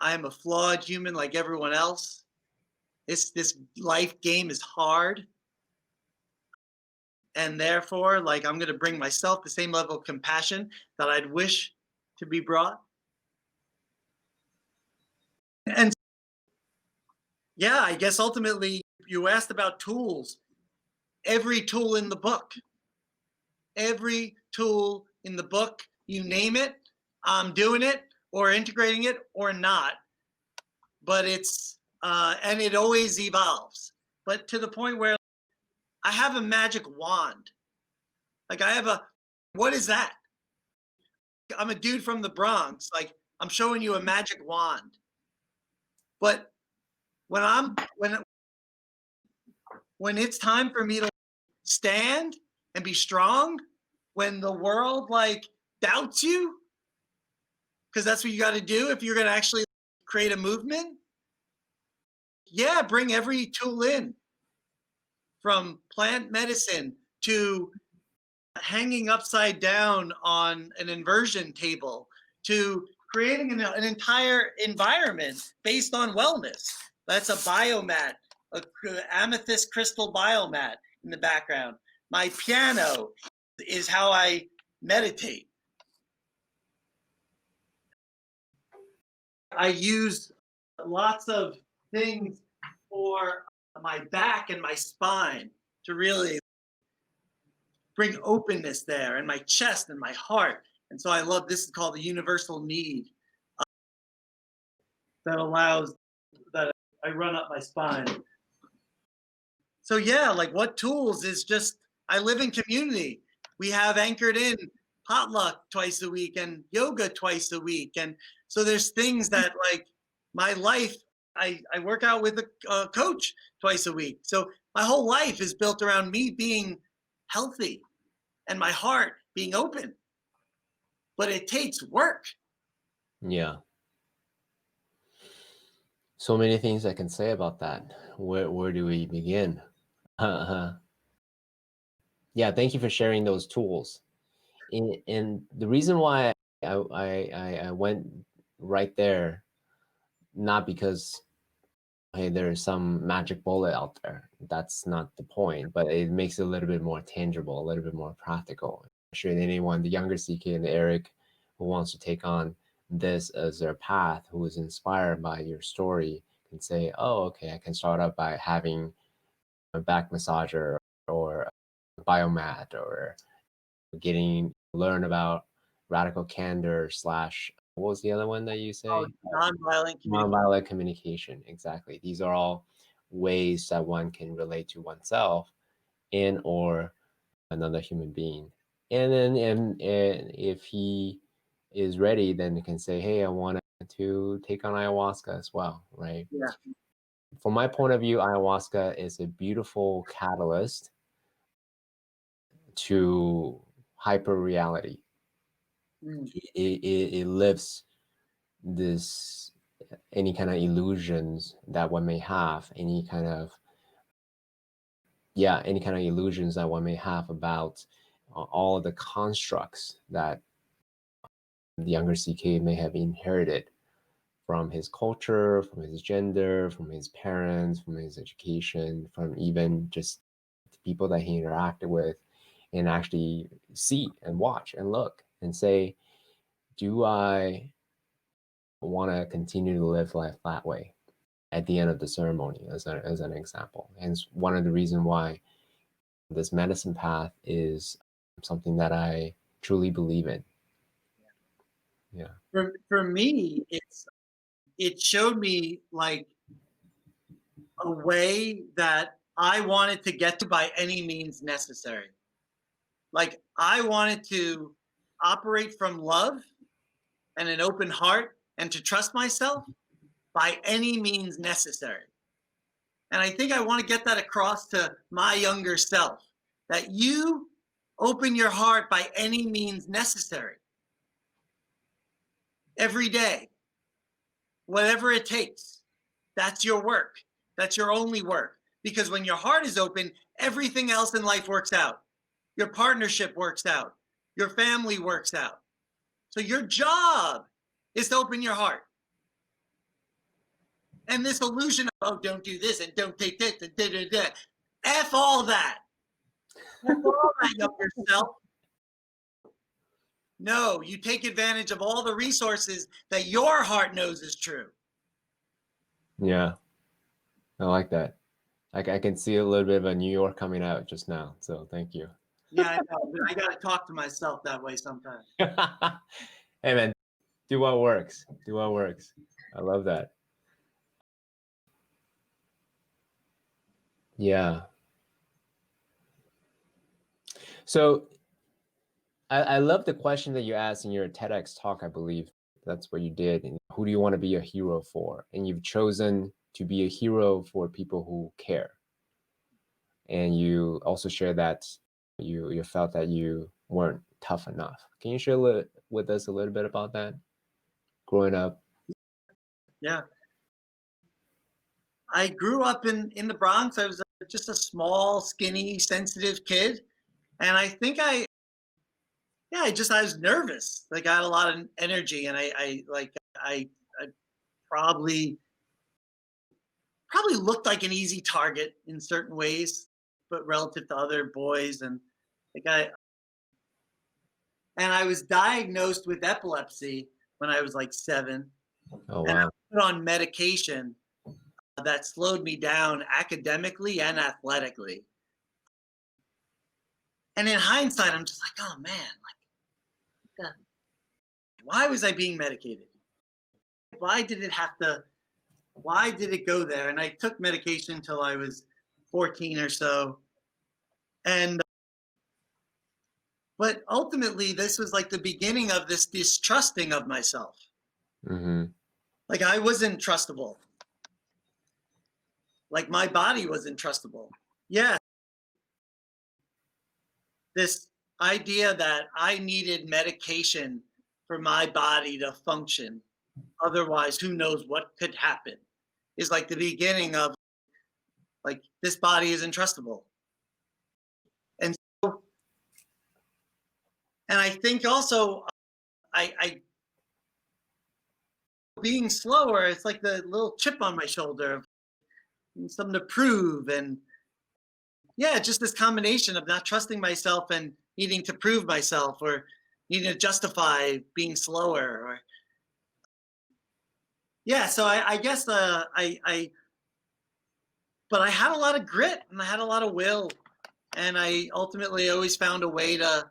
I'm a flawed human like everyone else, this life game is hard. And therefore, like, I'm going to bring myself the same level of compassion that I'd wish to be brought. And yeah, I guess ultimately you asked about tools. Every tool in the book, you name it, I'm doing it or integrating it or not. But and it always evolves. But to the point where I have a magic wand. Like what is that? I'm a dude from the Bronx. Like, I'm showing you a magic wand. But when it's time for me to stand and be strong, when the world like doubts you, because that's what you got to do if you're going to actually create a movement. Yeah, bring every tool in, from plant medicine to hanging upside down on an inversion table to creating an entire environment based on wellness. That's a biomat, a amethyst crystal biomat in the background. My piano is how I meditate. I use lots of things for my back and my spine to really bring openness there, and my chest and my heart. And so I love this, is called the universal need, that allows that I run up my spine. So yeah, like, what tools is just, I live in community. We have anchored in potluck twice a week and yoga twice a week. And so there's things that, like, my life, I work out with a coach twice a week. So my whole life is built around me being healthy and my heart being open. But it takes work. Yeah. So many things I can say about that. Where do we begin? Yeah, thank you for sharing those tools. And the reason why I went right there, not because, hey, there's some magic bullet out there. That's not the point, but it makes it a little bit more tangible, a little bit more practical. I'm sure anyone, the younger CK and Eric, who wants to take on this as their path, who is inspired by your story, can say, oh, okay, I can start out by having a back massager or a biomat, or learn about radical candor slash, what was the other one that you say? Nonviolent communication. Nonviolent communication. Exactly. These are all ways that one can relate to oneself and or another human being. And then and if he is ready, then he can say, hey, I want to take on ayahuasca as well, right? Yeah. From my point of view, ayahuasca is a beautiful catalyst to hyper reality. Mm. it lifts this any kind of illusions that one may have, any kind of illusions that one may have about all the constructs that the younger CK may have inherited from his culture, from his gender, from his parents, from his education, from even just the people that he interacted with, and actually see and watch and look and say, do I want to continue to live life that way at the end of the ceremony, as an example? And it's one of the reasons why this medicine path is something that I truly believe in. Yeah. For me, it showed me like a way that I wanted to get to by any means necessary. Like I wanted to operate from love and an open heart and to trust myself by any means necessary. And I think I want to get that across to my younger self, that you open your heart by any means necessary every day, whatever it takes. That's your work. That's your only work. Because when your heart is open, everything else in life works out. Your partnership works out. Your family works out. So your job is to open your heart. And this illusion of, oh, don't do this and don't take this and da da da. F all that. F all that, younger self. No, you take advantage of all the resources that your heart knows is true. Yeah, I like that. I can see a little bit of a New York coming out just now. So thank you. Yeah, I know, but I got to talk to myself that way sometimes. Hey man, do what works. Do what works. I love that. Yeah. So I love the question that you asked in your TEDx talk, I believe. That's what you did. And who do you want to be a hero for? And you've chosen to be a hero for people who care. And you also share that you felt that you weren't tough enough. Can you share with us a little bit about that? Growing up. Yeah. I grew up in the Bronx. I was just a small, skinny, sensitive kid. And I think I was nervous. Like I had a lot of energy and I probably looked like an easy target in certain ways, but relative to other boys. And like I was diagnosed with epilepsy when I was like 7. Oh And I wow. was put on medication that slowed me down academically and athletically. And in hindsight, I'm just like, oh man, like, why was I being medicated? Why did it have to? Why did it go there? And I took medication until I was 14 or so. And but ultimately, this was like the beginning of this distrusting of myself. Mm-hmm. Like I wasn't trustable. Like my body wasn't trustable. Yeah. This idea that I needed medication for my body to function. Otherwise, who knows what could happen is like the beginning of like this body isn't trustable. And so, and I think also I being slower, it's like the little chip on my shoulder of something to prove. And yeah, just this combination of not trusting myself and needing to prove myself or needing to justify being slower or yeah. So I guess but I had a lot of grit and I had a lot of will. And I ultimately always found a way to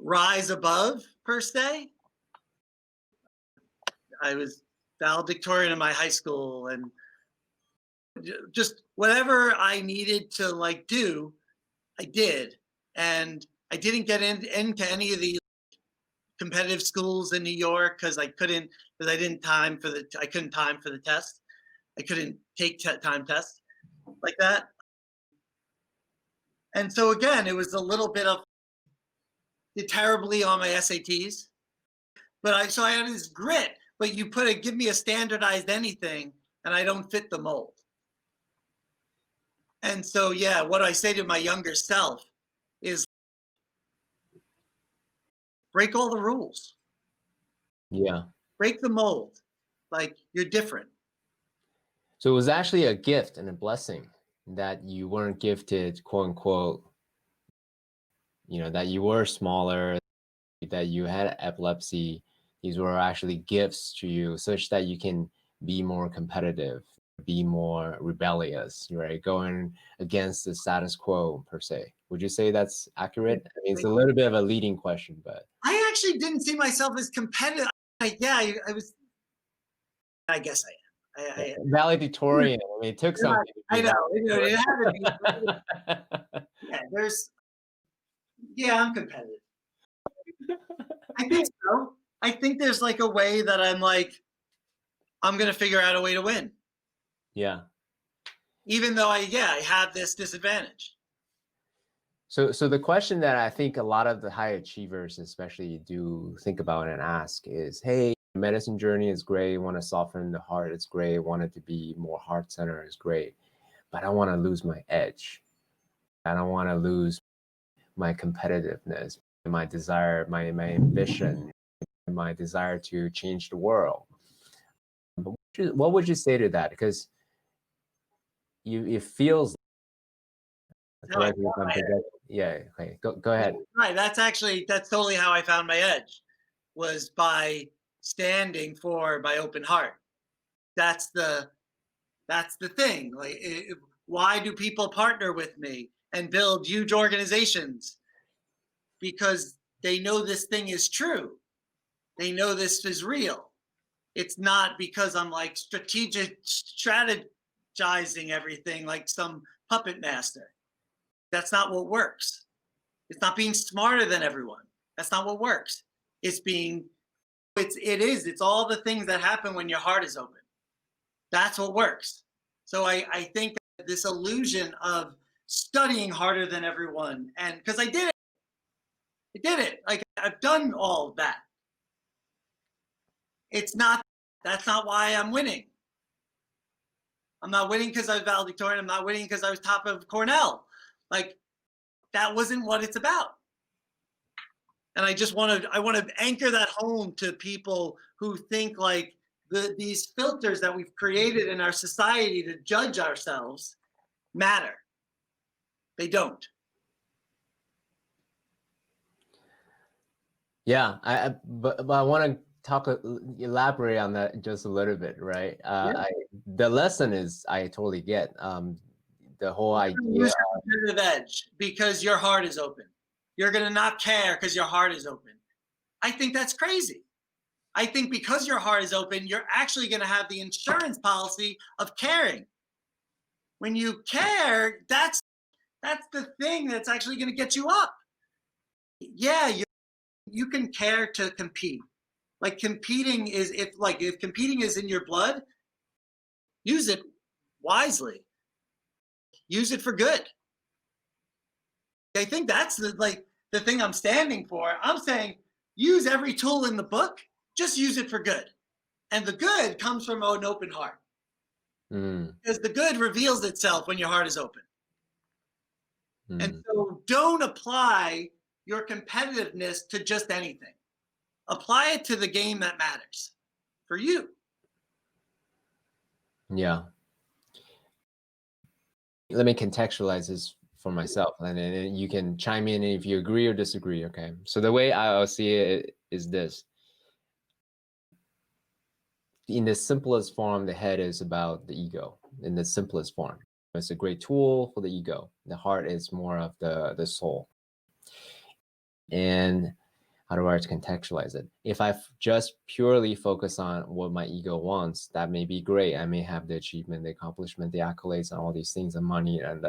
rise above, per se. I was valedictorian in my high school and just whatever I needed to like do, I did. And I didn't get into any of the competitive schools in New York because I couldn't time for the test. I couldn't take time tests like that. And so again, it was a little bit of did terribly on my SATs, but I had this grit. But give me a standardized anything, and I don't fit the mold. And so, yeah, what I say to my younger self is break all the rules, Yeah. break the mold. Like, you're different. So it was actually a gift and a blessing that you weren't gifted, quote unquote, that you were smaller, that you had epilepsy. These were actually gifts to you such that you can be more competitive, be more rebellious, right? Going against the status quo per se. Would you say that's accurate? I mean, it's a little bit of a leading question, but I actually didn't see myself as competitive. I was. I guess I am. valedictorian. I mean, it took something. I know. It had to be. Yeah, I'm competitive. I think so. I think there's like a way that I'm going to figure out a way to win. Yeah. Even though I have this disadvantage. So the question that I think a lot of the high achievers especially do think about and ask is, hey, medicine journey is great. Want to soften the heart. It's great. Want it to be more heart-centered is great. But I want to lose my edge. I don't want to lose my competitiveness, my desire, my ambition, my desire to change the world. But what would you say to that? Because it feels correct me if I'm forgetting. Yeah, okay. Go ahead. Right. That's totally how I found my edge, was by standing for my open heart. That's the thing. Like, why do people partner with me and build huge organizations? Because they know this thing is true. They know this is real. It's not because I'm like strategizing everything like some puppet master. That's not what works. It's not being smarter than everyone. That's not what works. It's all the things that happen when your heart is open. That's what works. So I think that this illusion of studying harder than everyone, and because I did it. Like, I've done all of that. That's not why I'm winning. I'm not winning because I was valedictorian. I'm not winning because I was top of Cornell. Like, that wasn't what it's about. And I want to anchor that home to people who think like these filters that we've created in our society to judge ourselves matter. They Yeah, but I want to elaborate on that just a little bit, right? The lesson is I totally get. The whole idea. Lose your competitive edge because your heart is open. You're going to not care because your heart is open. I think that's crazy. I think because your heart is open, you're actually going to have the insurance policy of caring. When you care, that's the thing that's actually going to get you up. Yeah, you can care to compete. Like, competing is if competing is in your blood, use it wisely. Use it for good. I think that's the thing I'm standing for. I'm saying use every tool in the book, just use it for good. And the good comes from an open heart. Because the good reveals itself when your heart is open. And so don't apply your competitiveness to just anything. Apply it to the game that matters for you. Yeah. Let me contextualize this for myself, and then you can chime in if you agree or disagree. Okay. So the way I'll see it is this. In the simplest form, the head is about the ego. In the simplest form, it's a great tool for the ego. The heart is more of the soul. And how do I contextualize it? If I just purely focus on what my ego wants, that may be great. I may have the achievement, the accomplishment, the accolades, and all these things, and money, and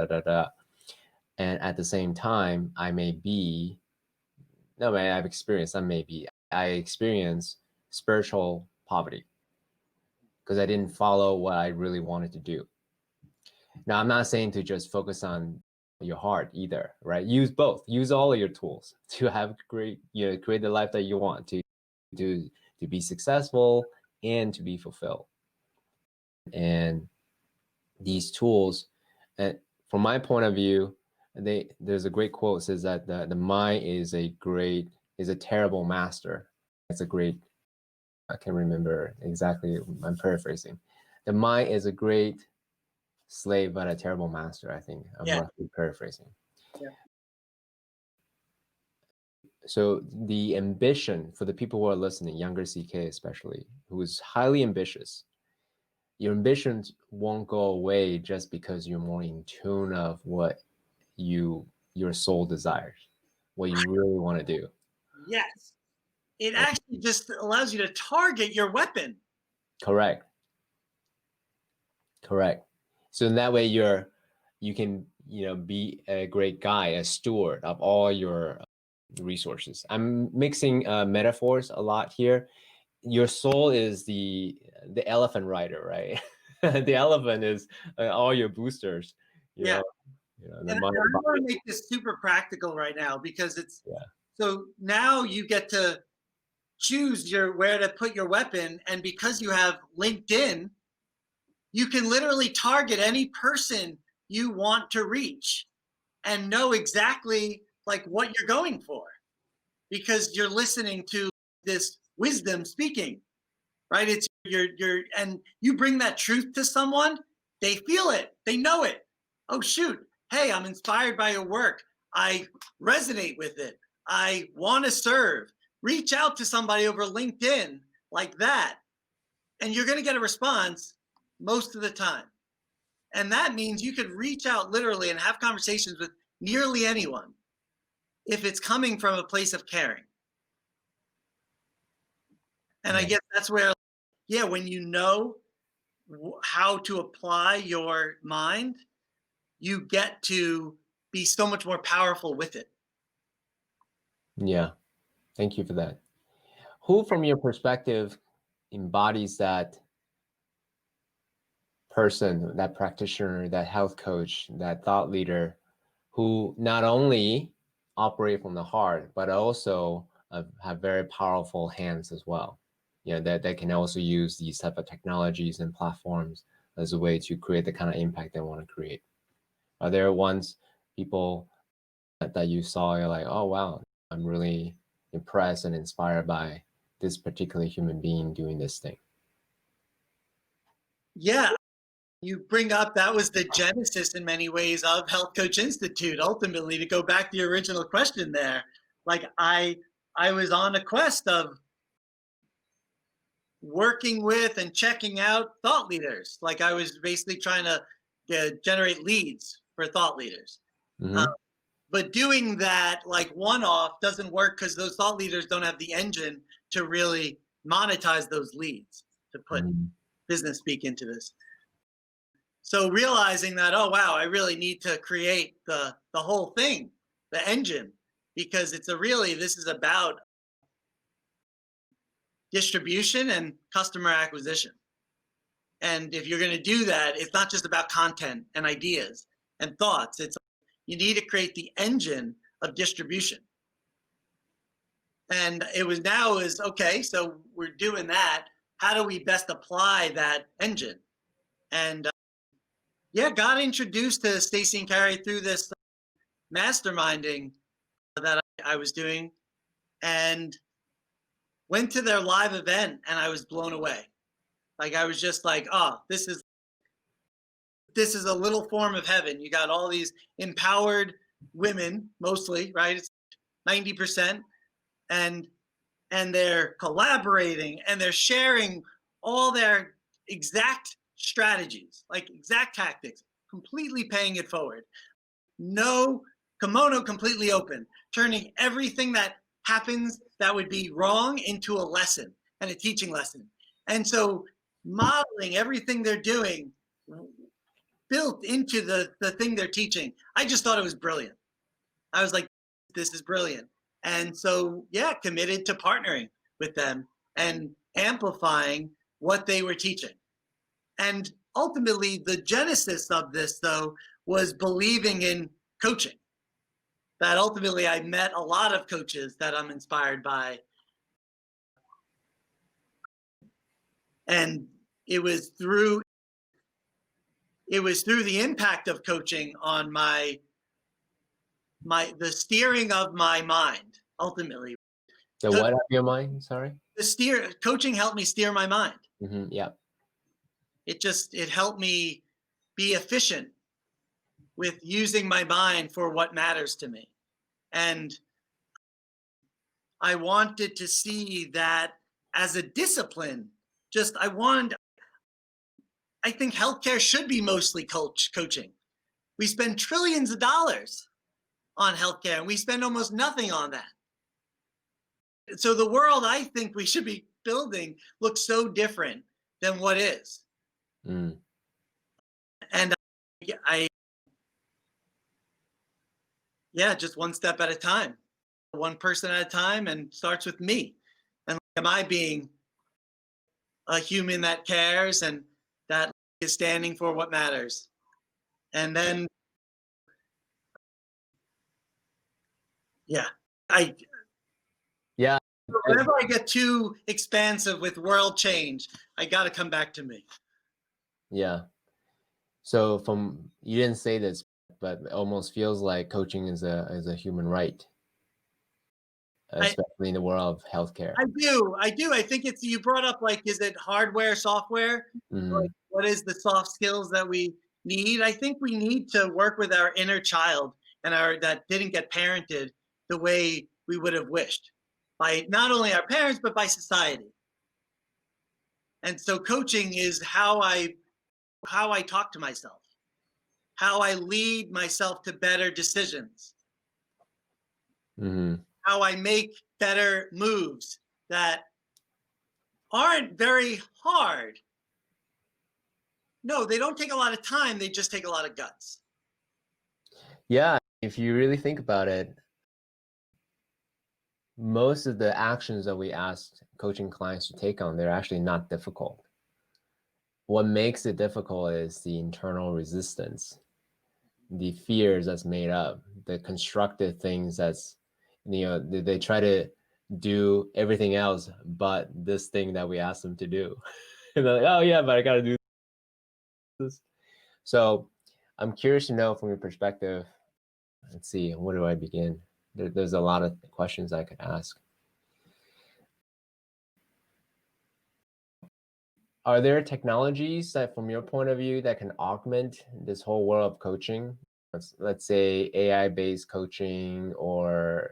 And at the same time, I experience spiritual poverty because I didn't follow what I really wanted to do. Now, I'm not saying to just focus on your heart either, right? Use both. Use all of your tools to have great, create the life that you want to be successful and to be fulfilled. And these tools, from my point of view, there's a great quote that says that the mind is a terrible master. It's a great, I can't remember exactly, I'm paraphrasing. The mind is a great slave but a terrible master, I think. I'm roughly paraphrasing. Yeah. So the ambition for the people who are listening, younger CK especially, who is highly ambitious, your ambitions won't go away just because you're more in tune of what your soul desires, what you really want to do. Yes. It actually just allows you to target your weapon. Correct. So in that way, you can be a great guy, a steward of all your resources. I'm mixing metaphors a lot here. Your soul is the elephant rider, right? The elephant is all your boosters. Yeah. The And I want to make this super practical right now because it's so now you get to choose where to put your weapon, and because you have LinkedIn, you can literally target any person you want to reach and know exactly like what you're going for because you're listening to this wisdom speaking, right? It's and you bring that truth to someone, they feel it, they know it. Oh shoot, hey, I'm inspired by your work, I resonate with it, I want to serve. Reach out to somebody over LinkedIn like that, and you're going to get a response most of the time. And that means you could reach out literally and have conversations with nearly anyone if it's coming from a place of caring. And I guess that's where, when you know how to apply your mind, you get to be so much more powerful with it. Yeah. Thank you for that. Who, from your perspective, embodies that person, that practitioner, that health coach, that thought leader, who not only operate from the heart, but also have very powerful hands as well? That can also use these type of technologies and platforms as a way to create the kind of impact they want to create. Are there people that you saw, you're like, oh wow, I'm really impressed and inspired by this particular human being doing this thing? Yeah, you bring up that was the genesis in many ways of Health Coach Institute. Ultimately, to go back to your original question there, like I was on a quest of working with and checking out thought leaders. Like I was basically trying to generate leads for thought leaders. Mm-hmm. But doing that like one-off doesn't work because those thought leaders don't have the engine to really monetize those leads, to put business speak into this. So realizing that, oh wow, I really need to create the whole thing, the engine, because this is about distribution and customer acquisition. And if you're going to do that, it's not just about content and ideas and thoughts. You need to create the engine of distribution. And it was okay, so we're doing that. How do we best apply that engine? And got introduced to Stacey and Carrie through this masterminding that I was doing, and went to their live event, and I was blown away. Like I was just like, oh, this is a little form of heaven. You got all these empowered women, mostly, right? It's 90%, and they're collaborating and they're sharing all their exact strategies, like exact tactics, completely paying it forward. No kimono, completely open, turning everything that happens that would be wrong into a lesson and a teaching lesson. And so modeling everything they're doing built into the thing they're teaching. I just thought it was brilliant. I was like, this is brilliant. And so, committed to partnering with them and amplifying what they were teaching. And ultimately, the genesis of this, though, was believing in coaching. That ultimately I met a lot of coaches that I'm inspired by. And it was through the impact of coaching on the steering of my mind, ultimately. The what of your mind? Sorry. Coaching helped me steer my mind. Yeah. It helped me be efficient with using my mind for what matters to me. And I wanted to see that as a discipline. I think healthcare should be mostly coaching. We spend trillions of dollars on healthcare, and we spend almost nothing on that. So the world I think we should be building looks so different than what is. Mm. And just one step at a time, one person at a time, and starts with me. And am I being a human that cares and that is standing for what matters? And then, Yeah. Whenever I get too expansive with world change, I got to come back to me. Yeah. So you didn't say this, but it almost feels like coaching is a human right, especially in the world of healthcare. I do. I think you brought up, like, is it hardware, software? Like, what is the soft skills that we need? I think we need to work with our inner child and that didn't get parented the way we would have wished by not only our parents, but by society. And so coaching is how I talk to myself, how I lead myself to better decisions, how I make better moves that aren't very hard. No, they don't take a lot of time. They just take a lot of guts. Yeah, if you really think about it, most of the actions that we ask coaching clients to take on, they're actually not difficult. What makes it difficult is the internal resistance, the fears that's made up, the constructed things that's, they try to do everything else but this thing that we asked them to do. And they're like, oh yeah, but I got to do this. So I'm curious to know from your perspective, let's see, where do I begin? There's a lot of questions I could ask. Are there technologies that, from your point of view, that can augment this whole world of coaching? Let's say AI-based coaching or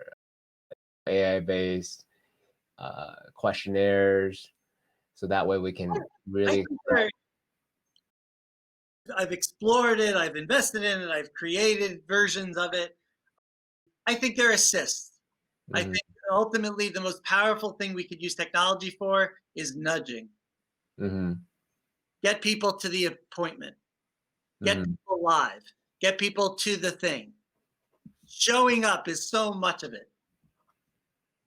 AI-based questionnaires, so that way we can really. I've explored it, I've invested in it, I've created versions of it. I think they're assists. I think ultimately the most powerful thing we could use technology for is nudging. Get people to the appointment. Get people live. Get people to the thing. Showing up is so much of it.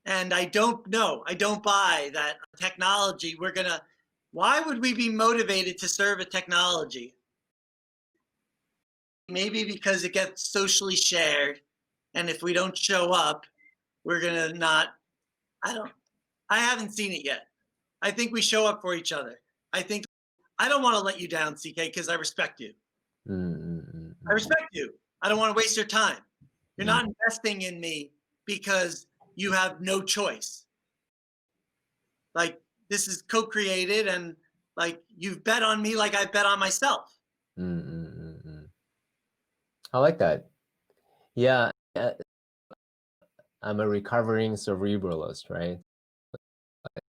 And I don't buy that technology. Why would we be motivated to serve a technology? Maybe because it gets socially shared. And if we don't show up, we're going to not, I haven't seen it yet. I think we show up for each other. I don't want to let you down, CK, because I respect you. I respect you. I don't want to waste your time. You're not investing in me because you have no choice. Like, this is co-created, and like, you've bet on me like I bet on myself. I like that. Yeah. I'm a recovering cerebralist, right?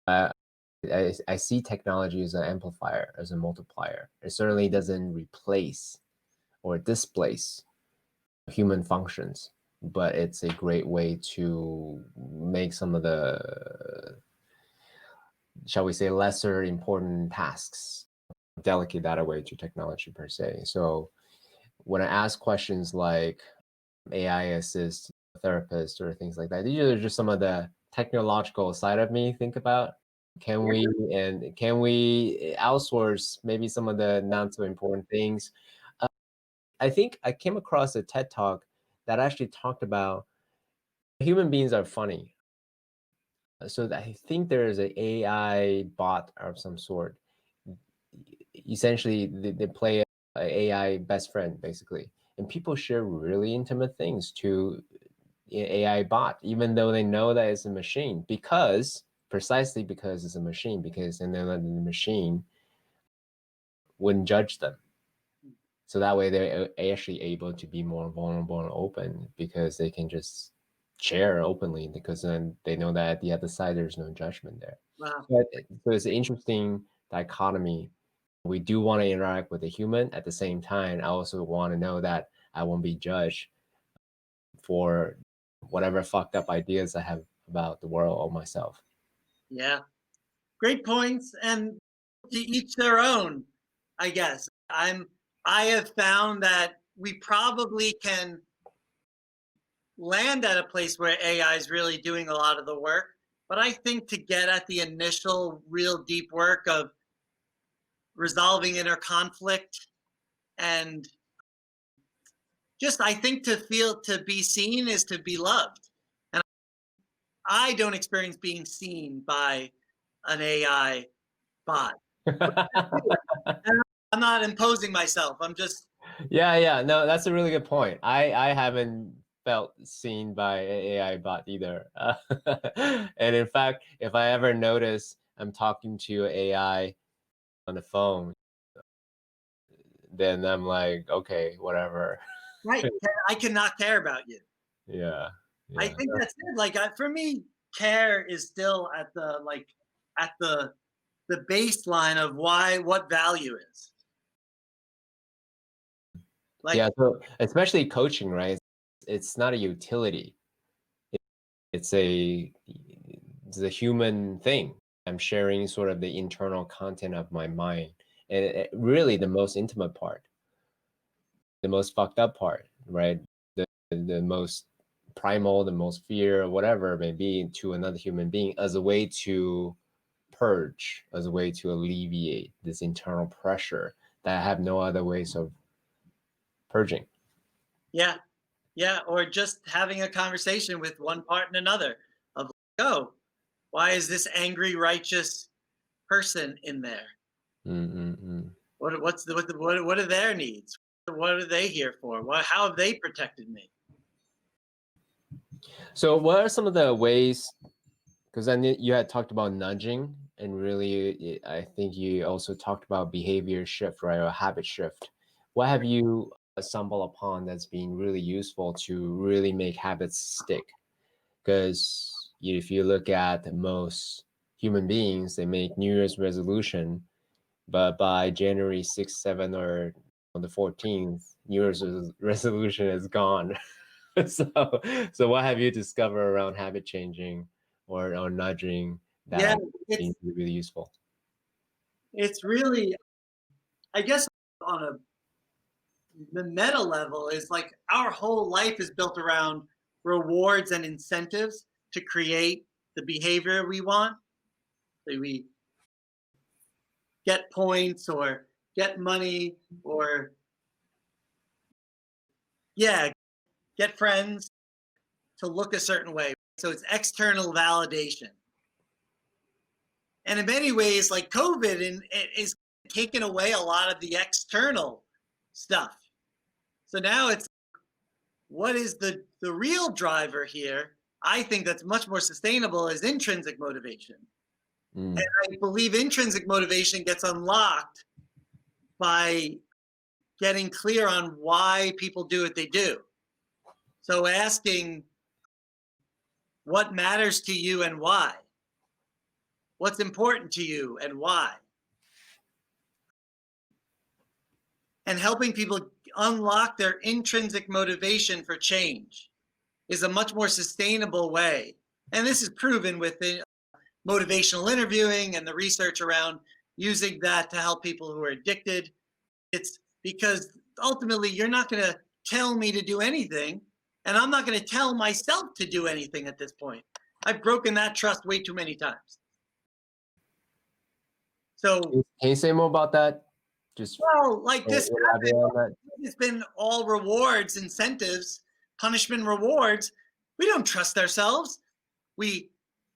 I see technology as an amplifier, as a multiplier. It certainly doesn't replace or displace human functions, but it's a great way to make some of the, shall we say, lesser important tasks, delegate that away to technology per se. So when I ask questions like AI assist therapist or things like that, these are just some of the technological side of me think about. Can we outsource maybe some of the not so important things? I think I came across a TED talk that actually talked about human beings are funny. So I think there is an AI bot of some sort. Essentially, they play a AI best friend, basically. And people share really intimate things to AI bot, even though they know that it's a machine, precisely because it's a machine, because then the machine wouldn't judge them. So that way they're actually able to be more vulnerable and open, because they can just share openly, because then they know that at the other side there's no judgment there. Wow. So it's an interesting dichotomy. We do want to interact with a human. At the same time, I also want to know that I won't be judged for whatever fucked up ideas I have about the world or myself. Yeah. Great points, and to each their own, I guess. I have found that we probably can land at a place where AI is really doing a lot of the work. But I think to get at the initial, real deep work of resolving inner conflict, and just, I think to be seen is to be loved. And I don't experience being seen by an AI bot. I'm not imposing myself. I'm just, Yeah. No, that's a really good point. I haven't felt seen by an AI bot either. And in fact, if I ever notice I'm talking to AI on the phone, then I'm like, okay, whatever. right. I cannot care about you. Yeah. I Yeah. think that's it. Like, for me, care is still at the, like, at the baseline of what value is. Like, Yeah. So especially coaching, right? It's not a utility. It's a human thing. I'm sharing sort of the internal content of my mind, and really the most intimate part, the most fucked up part, right? The most primal, the most fear, or whatever it may be, to another human being, as a way to purge, as a way to alleviate this internal pressure that I have no other ways of purging. yeah, yeah, or just having a conversation with one part and another of, like, oh, why is this angry, righteous person in there? Mm-mm-mm. What are their needs? What are they here for? How have they protected me? So, what are some of the ways? Because then you had talked about nudging, and really, I think you also talked about behavior shift, right, or habit shift. What have you stumbled upon that's been really useful to really make habits stick? Because if you look at most human beings, they make New Year's resolution, but by January 6th, 7th, or on the 14th, New Year's resolution is gone. so, so what have you discovered around habit changing or nudging Yeah, that it's seems to be really useful? it's really, I guess, on the meta level, is like our whole life is built around rewards and incentives to create the behavior we want. So we get points or get money or, yeah, get friends to look a certain way. So it's external validation. And in many ways, like COVID is taking away a lot of the external stuff. So now it's, what is the real driver here? I think that's much more sustainable is intrinsic motivation. Mm. And I believe intrinsic motivation gets unlocked by getting clear on why people do what they do. So asking what matters to you and why. What's important to you and why. And helping people unlock their intrinsic motivation for change is a much more sustainable way. And this is proven with the motivational interviewing and the research around using that to help people who are addicted. It's because ultimately you're not going to tell me to do anything, and I'm not going to tell myself to do anything at this point. I've broken that trust way too many times. So, Can you say more about that? Just well, like this elaborate on that. it's been all rewards, incentives punishment rewards, we don't trust ourselves. We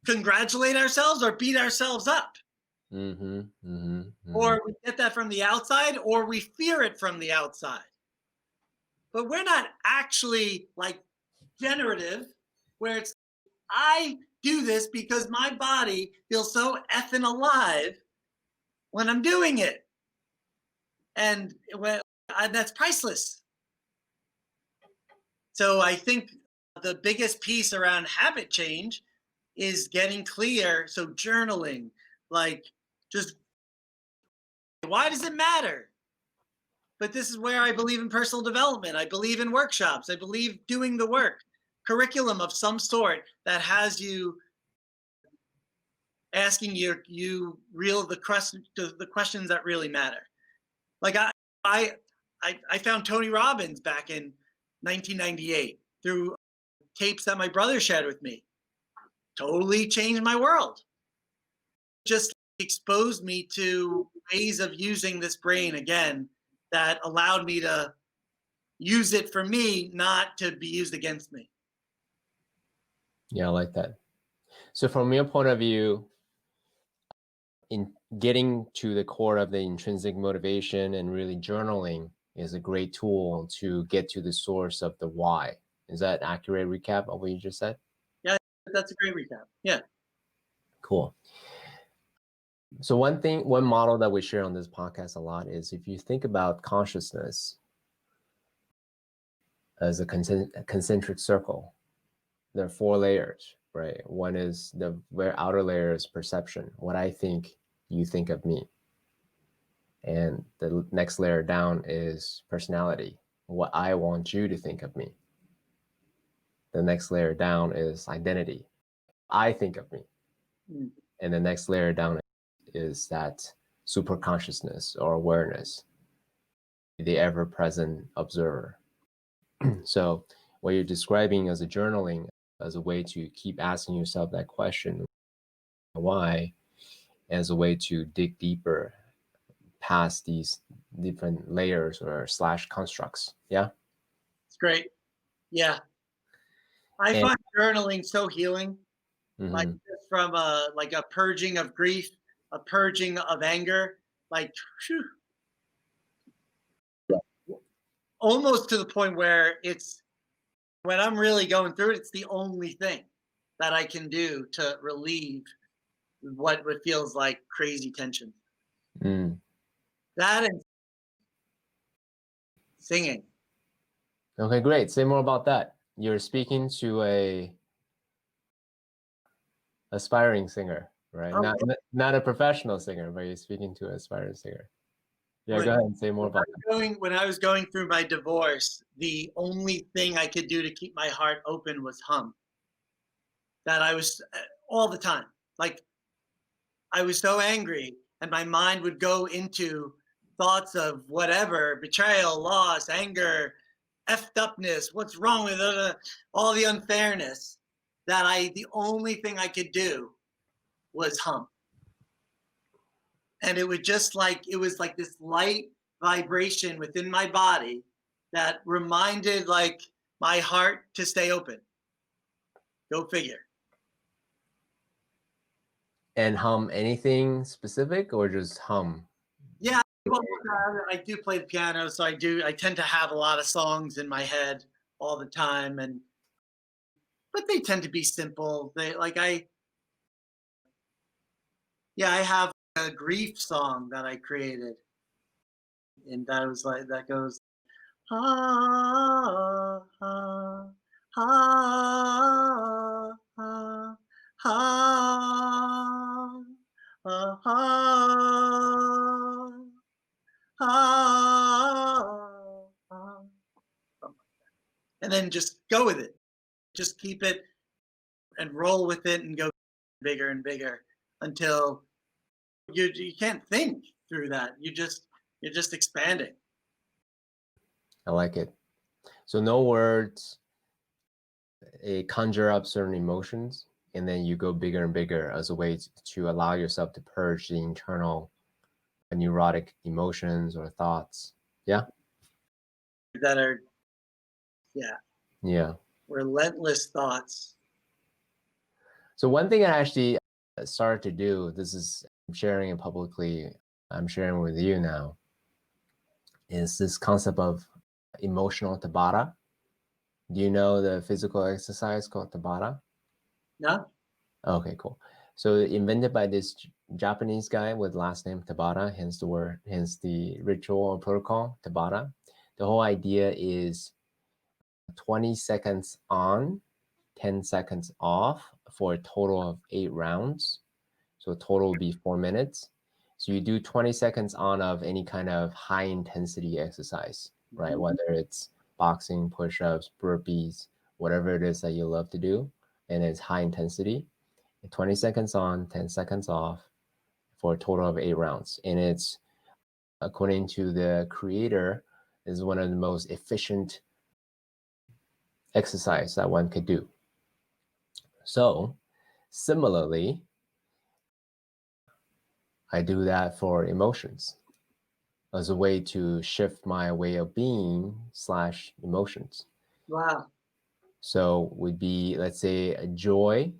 congratulate ourselves or beat ourselves up. Or we get that from the outside, or we fear it from the outside. But we're not actually like generative, where it's, I do this because my body feels so effing alive when I'm doing it. And that's priceless. So I think the biggest piece around habit change is getting clear. So journaling, like, just, why does it matter? But this is where I believe in personal development. I believe in workshops. I believe doing the work, curriculum of some sort that has you asking you the questions that really matter. Like I found Tony Robbins back in 1998 through tapes that my brother shared with me. Totally changed my world. Just exposed me to ways of using this brain again that allowed me to use it for me, not to be used against me. Yeah, I like that. So from your point of view, in getting to the core of the intrinsic motivation and really journaling is a great tool to get to the source of the why. Is that an accurate recap of what you just said? Yeah, that's a great recap. Yeah. Cool. So one model that we share on this podcast a lot is, if you think about consciousness as a concentric circle, there are 4 layers, right? One is the very outer layer is perception, what I think you think of me. And the next layer down is personality, what I want you to think of me. The next layer down is identity, I think of me. And the next layer down is that super consciousness or awareness, the ever-present observer. So what you're describing as a journaling, as a way to keep asking yourself that question, why, as a way to dig deeper past these different layers or / constructs. Yeah. It's great. Yeah. I find journaling so healing. Like, just from a purging of grief, a purging of anger, like, whew, almost to the point where it's, when I'm really going through it, it's the only thing that I can do to relieve what feels like crazy tension. That and singing. Okay, great. Say more about that. You're speaking to a aspiring singer, right? Not a professional singer, but you're speaking to an aspiring singer. Yeah, go ahead and say more about that. When I was going through my divorce, the only thing I could do to keep my heart open was hum. That I was all the time. Like, I was so angry, and my mind would go into thoughts of whatever, betrayal, loss, anger, effed upness, what's wrong with all the unfairness, that the only thing I could do was hum. And it was like this light vibration within my body that reminded like my heart to stay open. Go figure. And hum anything specific or just hum? Yeah, well, I do play the piano, so I tend to have a lot of songs in my head all the time, but they tend to be simple. I have a grief song that I created, and that goes, ah, ah, ah, ah, ah, ah, ah, and then just go with it. Just keep it and roll with it and go bigger and bigger until you can't think through that. You're just expanding. I like it. So no words, conjure up certain emotions, and then you go bigger and bigger as a way to allow yourself to purge the internal neurotic emotions or thoughts. Yeah. That are, yeah. Yeah. Relentless thoughts. So one thing I actually started to do, this is I'm sharing it publicly, I'm sharing with you now, is this concept of emotional Tabata. Do you know the physical exercise called Tabata? No? Okay, cool. So invented by this Japanese guy with last name Tabata, hence the word, hence the ritual or protocol Tabata. The whole idea is 20 seconds on, 10 seconds off for a total of 8 rounds. So total will be 4 minutes. So you do 20 seconds on of any kind of high intensity exercise, right? Whether it's boxing, push-ups, burpees, whatever it is that you love to do, and it's high intensity. 20 seconds on, 10 seconds off for a total of 8 rounds. And it's, according to the creator, is one of the most efficient exercise that one could do. So similarly, I do that for emotions as a way to shift my way of being / emotions. Wow. So would be, let's say, a joy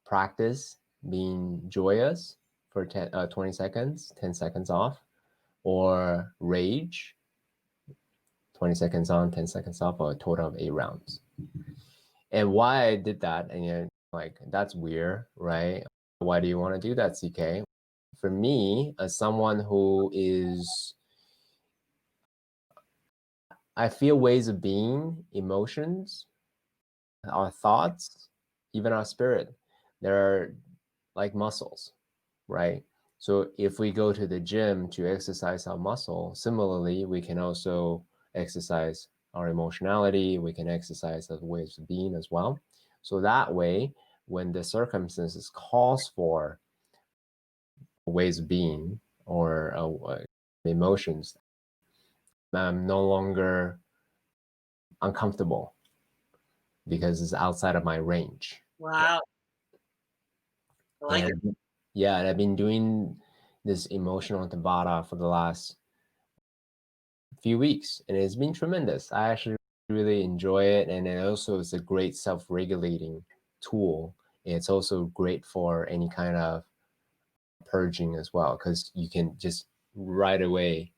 practice, being joyous for 20 seconds, 10 seconds off, or rage, 20 seconds on, 10 seconds off, or a total of 8 rounds. And why I did that, and you're like, that's weird, right? Why do you want to do that, CK? For me, as someone who is, I feel ways of being, emotions, our thoughts, even our spirit, they're like muscles, right? So if we go to the gym to exercise our muscle, similarly, we can also exercise our emotionality, we can exercise the ways of being as well. So that way, when the circumstances calls for ways of being or emotions, I'm no longer uncomfortable because it's outside of my range. Wow. I like it. And yeah, and I've been doing this emotional Tabata for the last few weeks, and it's been tremendous. I actually really enjoy it, and it also is a great self-regulating tool. It's also great for any kind of purging as well, because you can just right away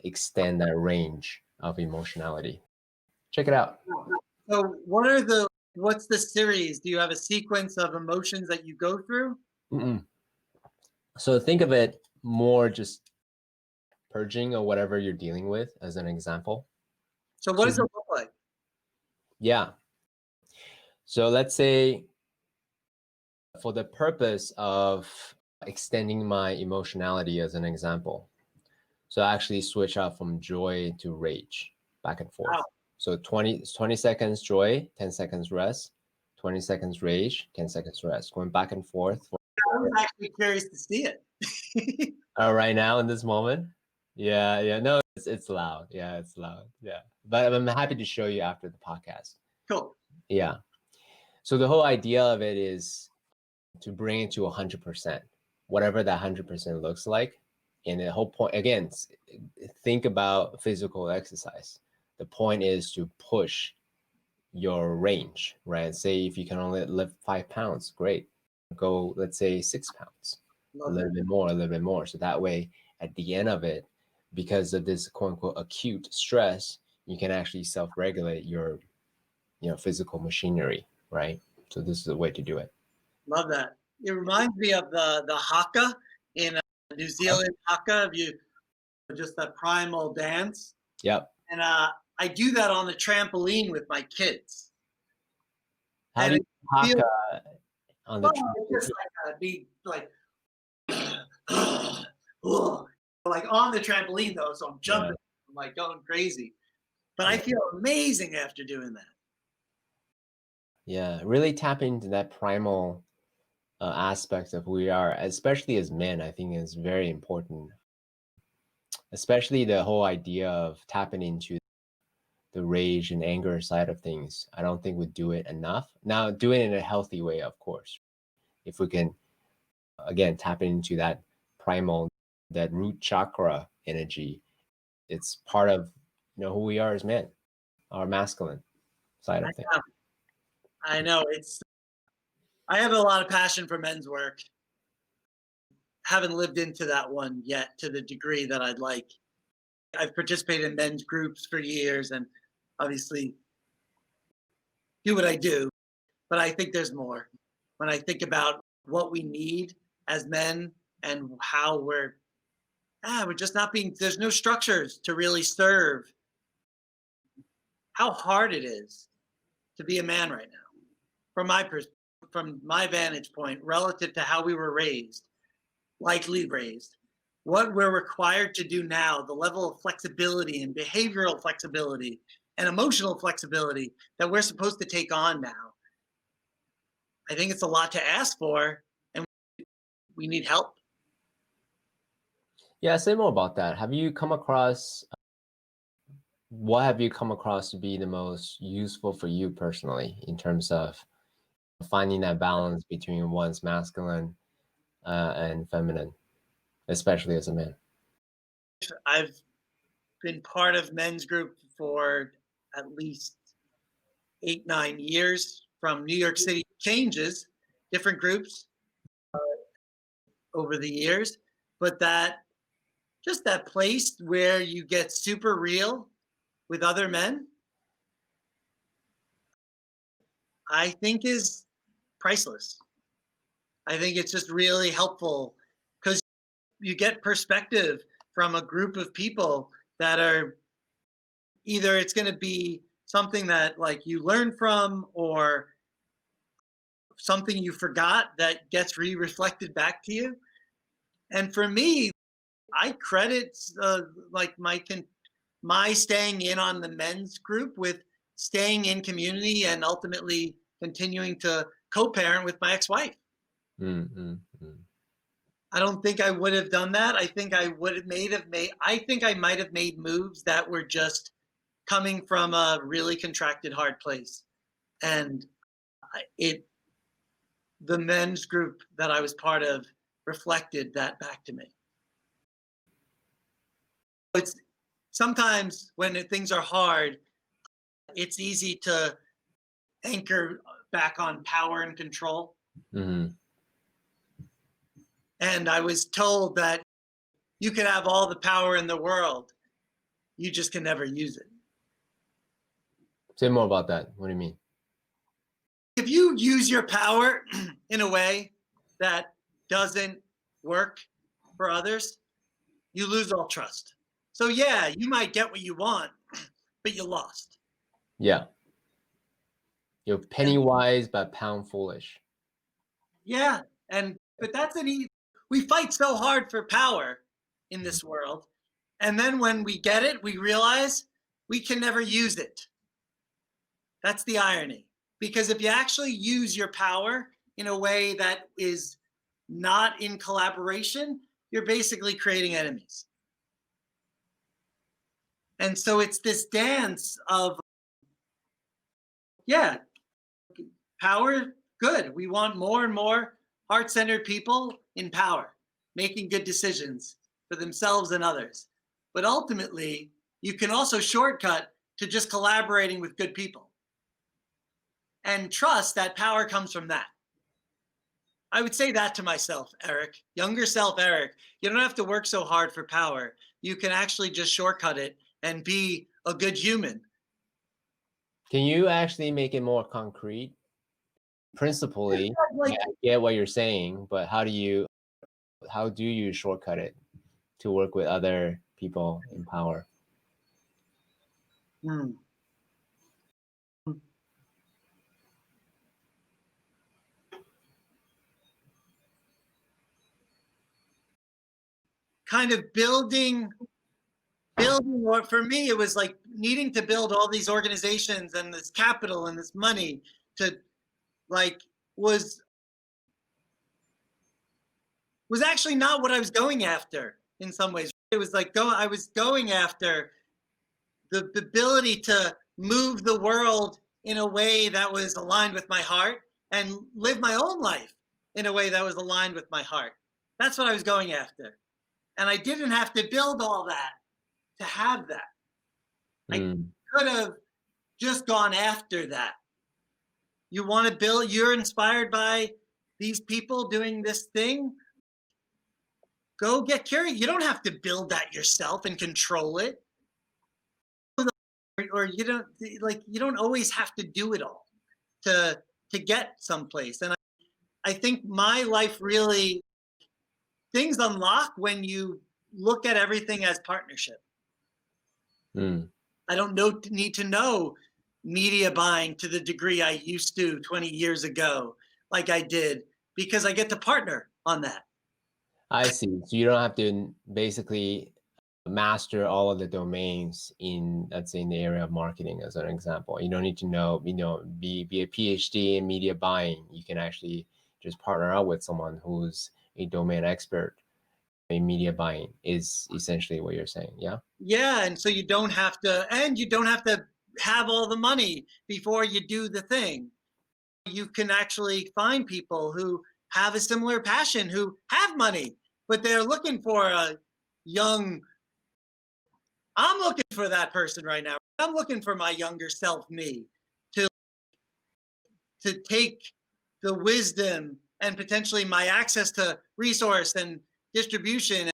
extend that range of emotionality. Check it out. So what's the series? Do you have a sequence of emotions that you go through? Mm-mm. So think of it more just purging or whatever you're dealing with as an example. So what does it look like? Yeah. So let's say for the purpose of extending my emotionality as an example. So I actually switch out from joy to rage back and forth. Wow. So 20 seconds joy, 10 seconds rest, 20 seconds rage, 10 seconds rest, going back and forth. I'm actually curious to see it. Right now in this moment. Yeah. No, it's loud. Yeah, it's loud. Yeah. But I'm happy to show you after the podcast. Cool. Yeah. So the whole idea of it is to bring it to 100%, whatever that 100% looks like. And the whole point, again, think about physical exercise. The point is to push your range, right? Say if you can only lift 5 pounds, great. Go, let's say 6 pounds, Love a little bit more, a little bit more. So that way, at the end of it, because of this quote unquote acute stress, you can actually self-regulate your, physical machinery, right? So this is a way to do it. Love that. It reminds me of the haka in New Zealand. Haka, of you just that primal dance. Yep. And I do that on the trampoline with my kids. How And do you haka on the it's just like be like like on the trampoline though, so I'm jumping, I'm like going crazy. But I feel amazing after doing that. Yeah, really tap into that primal aspect of who we are, especially as men. I think is very important, especially the whole idea of tapping into the rage and anger side of things. I don't think we do it enough. Now, do it in a healthy way, of course. If we can, again, tap into that primal, that root chakra energy, it's part of who we are as men, our masculine. side I of things. know. I know. I have a lot of passion for men's work. Haven't lived into that one yet to the degree that I'd like. I've participated in men's groups for years and obviously do what I do, but I think there's more. When I think about what we need as men and how we're just not being, there's no structures to really serve how hard it is to be a man right now. From my vantage point, relative to how we were raised, likely raised, what we're required to do now, the level of flexibility and behavioral flexibility and emotional flexibility that we're supposed to take on now. I think it's a lot to ask for, and we need help. Yeah, say more about that. What have you come across to be the most useful for you personally in terms of finding that balance between one's masculine and feminine, especially as a man? I've been part of men's group for at least 8, 9 years from New York City changes, different groups over the years, but that place where you get super real with other men, I think is priceless. I think it's just really helpful because you get perspective from a group of people that are either it's going to be something that like you learn from or something you forgot that gets reflected back to you. And for me, I credit like my staying in on the men's group with staying in community and ultimately continuing to co-parent with my ex-wife. I don't think I would have done that. I think I would have I think I might have made moves that were just coming from a really contracted, hard place. And the men's group that I was part of reflected that back to me. It's sometimes when things are hard, it's easy to anchor back on power and control. Mm-hmm. And I was told that you can have all the power in the world, you just can never use it. Say more about that. What do you mean? If you use your power in a way that doesn't work for others, you lose all trust. So yeah, you might get what you want, but you lost. Yeah. You're penny wise, but pound foolish. Yeah. But we fight so hard for power in this world. And then when we get it, we realize we can never use it. That's the irony. Because if you actually use your power in a way that is not in collaboration, you're basically creating enemies. And so it's this dance of, yeah, power, good. We want more and more heart-centered people in power, making good decisions for themselves and others. But ultimately, you can also shortcut to just collaborating with good people. And trust that power comes from that. I would say that to myself, Eric, younger self, Eric. You don't have to work so hard for power. You can actually just shortcut it and be a good human. Can you actually make it more concrete? Principally, I get what you're saying, but how do you shortcut it to work with other people in power? Kind of building, or for me, it was like needing to build all these organizations and this capital and this money to was actually not what I was going after in some ways. It was like I was going after the ability to move the world in a way that was aligned with my heart and live my own life in a way that was aligned with my heart. That's what I was going after. And I didn't have to build all that to have that. I could have just gone after that. You want to build, you're inspired by these people doing this thing. Go get curious. You don't have to build that yourself and control it. Or you don't always have to do it all to get someplace. And I think my life really, things unlock when you look at everything as partnership. I don't need to know media buying to the degree I used to 20 years ago, like I did, because I get to partner on that. I see. So you don't have to basically master all of the domains in, let's say, in the area of marketing, as an example. You don't need to know, be a PhD in media buying. You can actually just partner up with someone who's a domain expert in media buying, is essentially what you're saying. Yeah. Yeah, and so you don't have to have all the money before you do the thing. You can actually find people who have a similar passion, who have money, but they're looking for a young, I'm looking for that person right now. I'm looking for my younger self, me, to take the wisdom and potentially my access to resource and distribution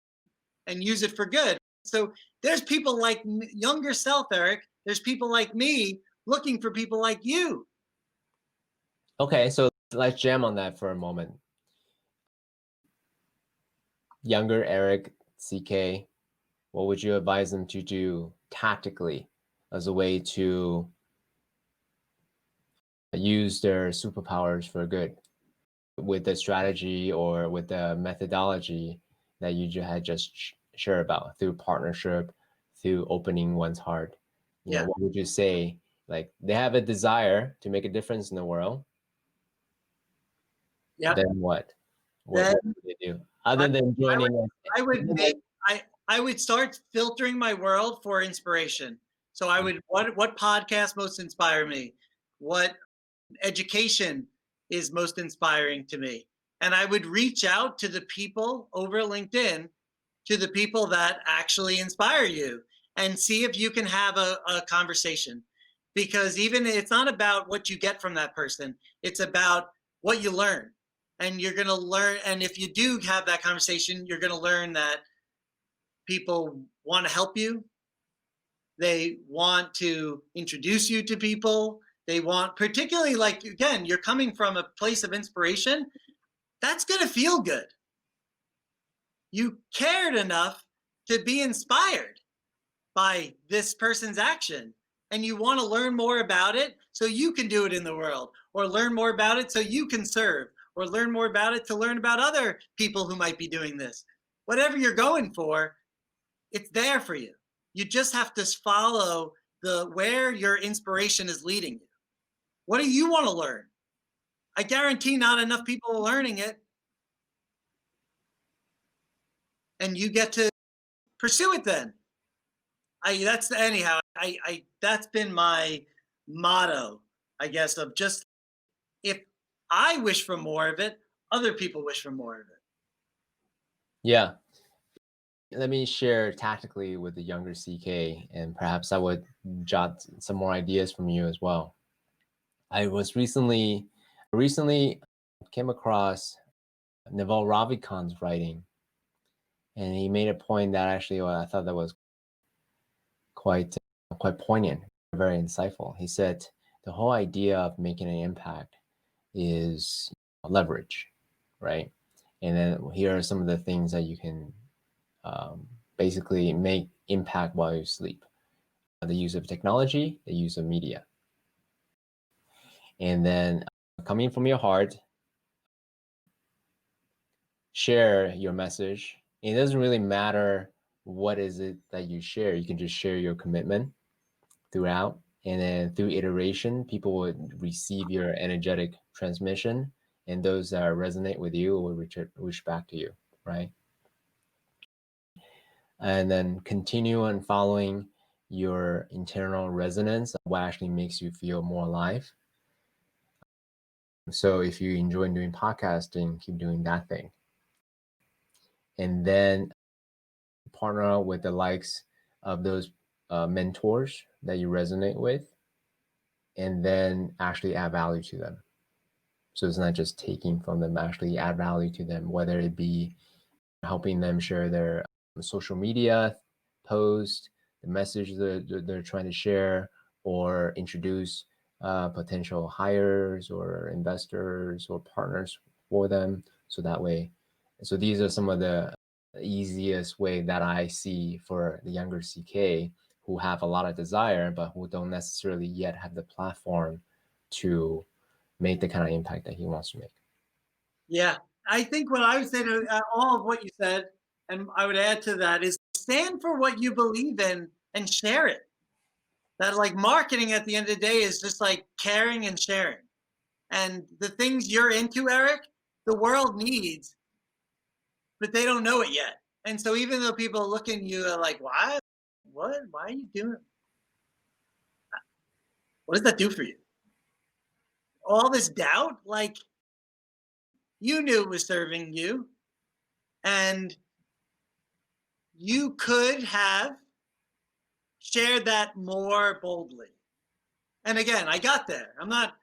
and use it for good. So there's people like younger self, Eric. There's people like me looking for people like you. Okay, so let's jam on that for a moment. Younger Eric, CK, what would you advise them to do tactically as a way to use their superpowers for good, with the strategy or with the methodology that you had just shared about, through partnership, through opening one's heart? What would you say? Like, they have a desire to make a difference in the world. Yeah. Then what? What would they do other than joining? I would start filtering my world for inspiration. So I would, what podcast most inspire me? What education is most inspiring to me? And I would reach out to the people over LinkedIn, to the people that actually inspire you, and see if you can have a conversation. Because even it's not about what you get from that person, it's about what you learn. And you're going to learn, and if you do have that conversation, you're going to learn that people want to help you. They want to introduce you to people. They want, particularly, like, again, you're coming from a place of inspiration. That's going to feel good. You cared enough to be inspired by this person's action, and you want to learn more about it so you can do it in the world, or learn more about it so you can serve, or learn more about it to learn about other people who might be doing this. Whatever you're going for, it's there for you. You just have to follow where your inspiration is leading you. What do you want to learn? I guarantee not enough people are learning it. And you get to pursue it then. That's been my motto, I guess, of just, if I wish for more of it, other people wish for more of it. Yeah. Let me share tactically with the younger CK, and perhaps I would jot some more ideas from you as well. I was recently came across Naval Ravikant's writing, and he made a point that actually, I thought that was quite poignant, very insightful. He said the whole idea of making an impact is leverage, right? And then here are some of the things that you can basically make impact while you sleep: the use of technology, the use of media. And then coming from your heart, share your message. It doesn't really matter what is it that you share. You can just share your commitment throughout, and then through iteration, people would receive your energetic transmission, and those that resonate with you will reach back to you, right? And then continue on following your internal resonance, what actually makes you feel more alive. So if you enjoy doing podcasting, keep doing that thing. And then partner with the likes of those mentors that you resonate with, and then actually add value to them. So it's not just taking from them, actually add value to them, whether it be helping them share their social media post, the message that they're trying to share, or introduce potential hires or investors or partners for them. So that way, so these are some of the easiest way that I see for the younger CK who have a lot of desire, but who don't necessarily yet have the platform to make the kind of impact that he wants to make. Yeah. I think what I would say to all of what you said, and I would add to that, is stand for what you believe in and share it. That like marketing at the end of the day is just like caring and sharing. And the things you're into, Eric, the world needs, but they don't know it yet. And so even though people look at you like, why? What? Why are you doing? What does that do for you? All this doubt, like you knew it was serving you, and you could have shared that more boldly. And again, I got there. I'm not,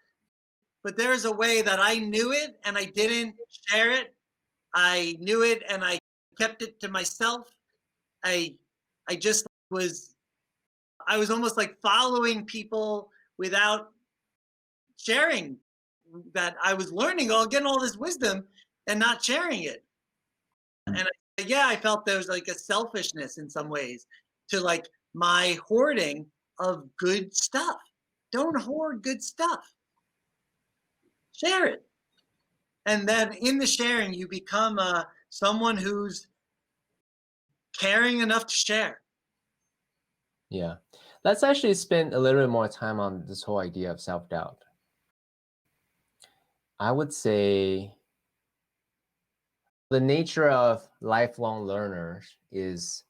but there's a way that I knew it and I didn't share it. I knew it and I kept it to myself. I I just was I was almost like following people without sharing that I was learning all getting all this wisdom and not sharing it. And yeah, I felt there was like a selfishness in some ways to like my hoarding of good stuff. Don't hoard good stuff. Share it. And then in the sharing, you become someone who's caring enough to share. Yeah. Let's actually spend a little bit more time on this whole idea of self-doubt. I would say the nature of lifelong learners is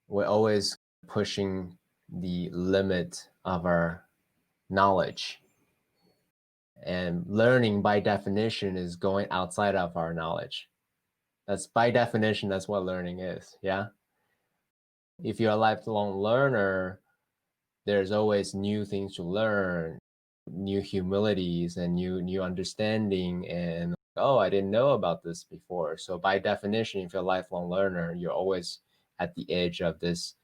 we're always pushing the limit of our knowledge. And learning by definition is going outside of our knowledge. That's by definition, that's what learning is. Yeah. If you're a lifelong learner, there's always new things to learn, new humilities and new understanding, and oh, I didn't know about this before. So by definition, if you're a lifelong learner, you're always at the edge of this,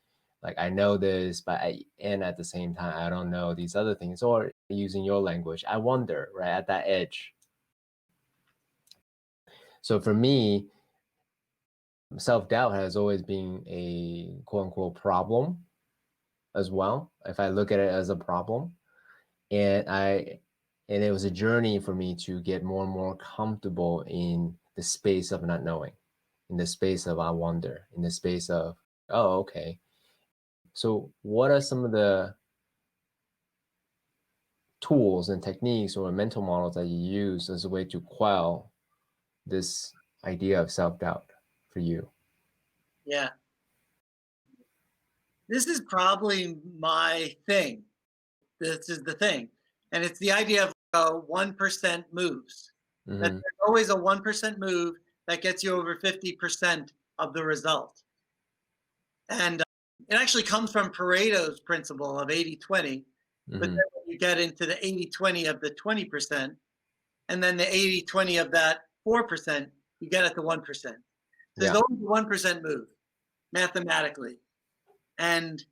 like I know this, but and at the same time I don't know these other things, or using your language, I wonder, right, at that edge. So for me, self-doubt has always been a quote unquote problem as well, if I look at it as a problem. And it was a journey for me to get more and more comfortable in the space of not knowing, in the space of I wonder, in the space of, oh, okay. So what are some of the tools and techniques or mental models that you use as a way to quell this idea of self-doubt for you? Yeah. This is probably my thing. This is the thing. And it's the idea of 1% moves. That Mm-hmm. there's always a 1% move that gets you over 50% of the result. And it actually comes from Pareto's principle of 80-20. But then Mm-hmm. when you get into the 80-20 of the 20%, and then the 80-20 of that 4%, you get at the 1%. So there's Yeah. always a 1% move mathematically. And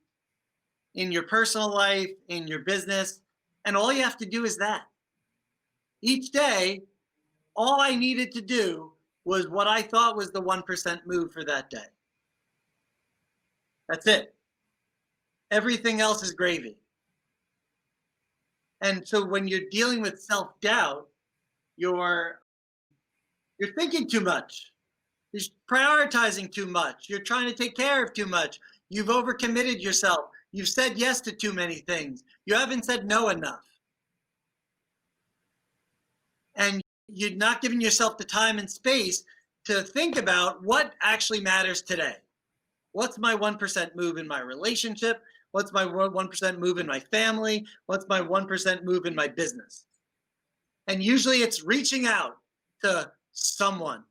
in your personal life, in your business, and all you have to do is that. Each day, all I needed to do was what I thought was the 1% move for that day. That's it. Everything else is gravy. And so when you're dealing with self-doubt, you're thinking too much. You're prioritizing too much. You're trying to take care of too much. You've overcommitted yourself. You've said yes to too many things. You haven't said no enough. And you're not giving yourself the time and space to think about what actually matters today. What's my 1% move in my relationship? What's my 1% move in my family? What's my 1% move in my business? And usually it's reaching out to someone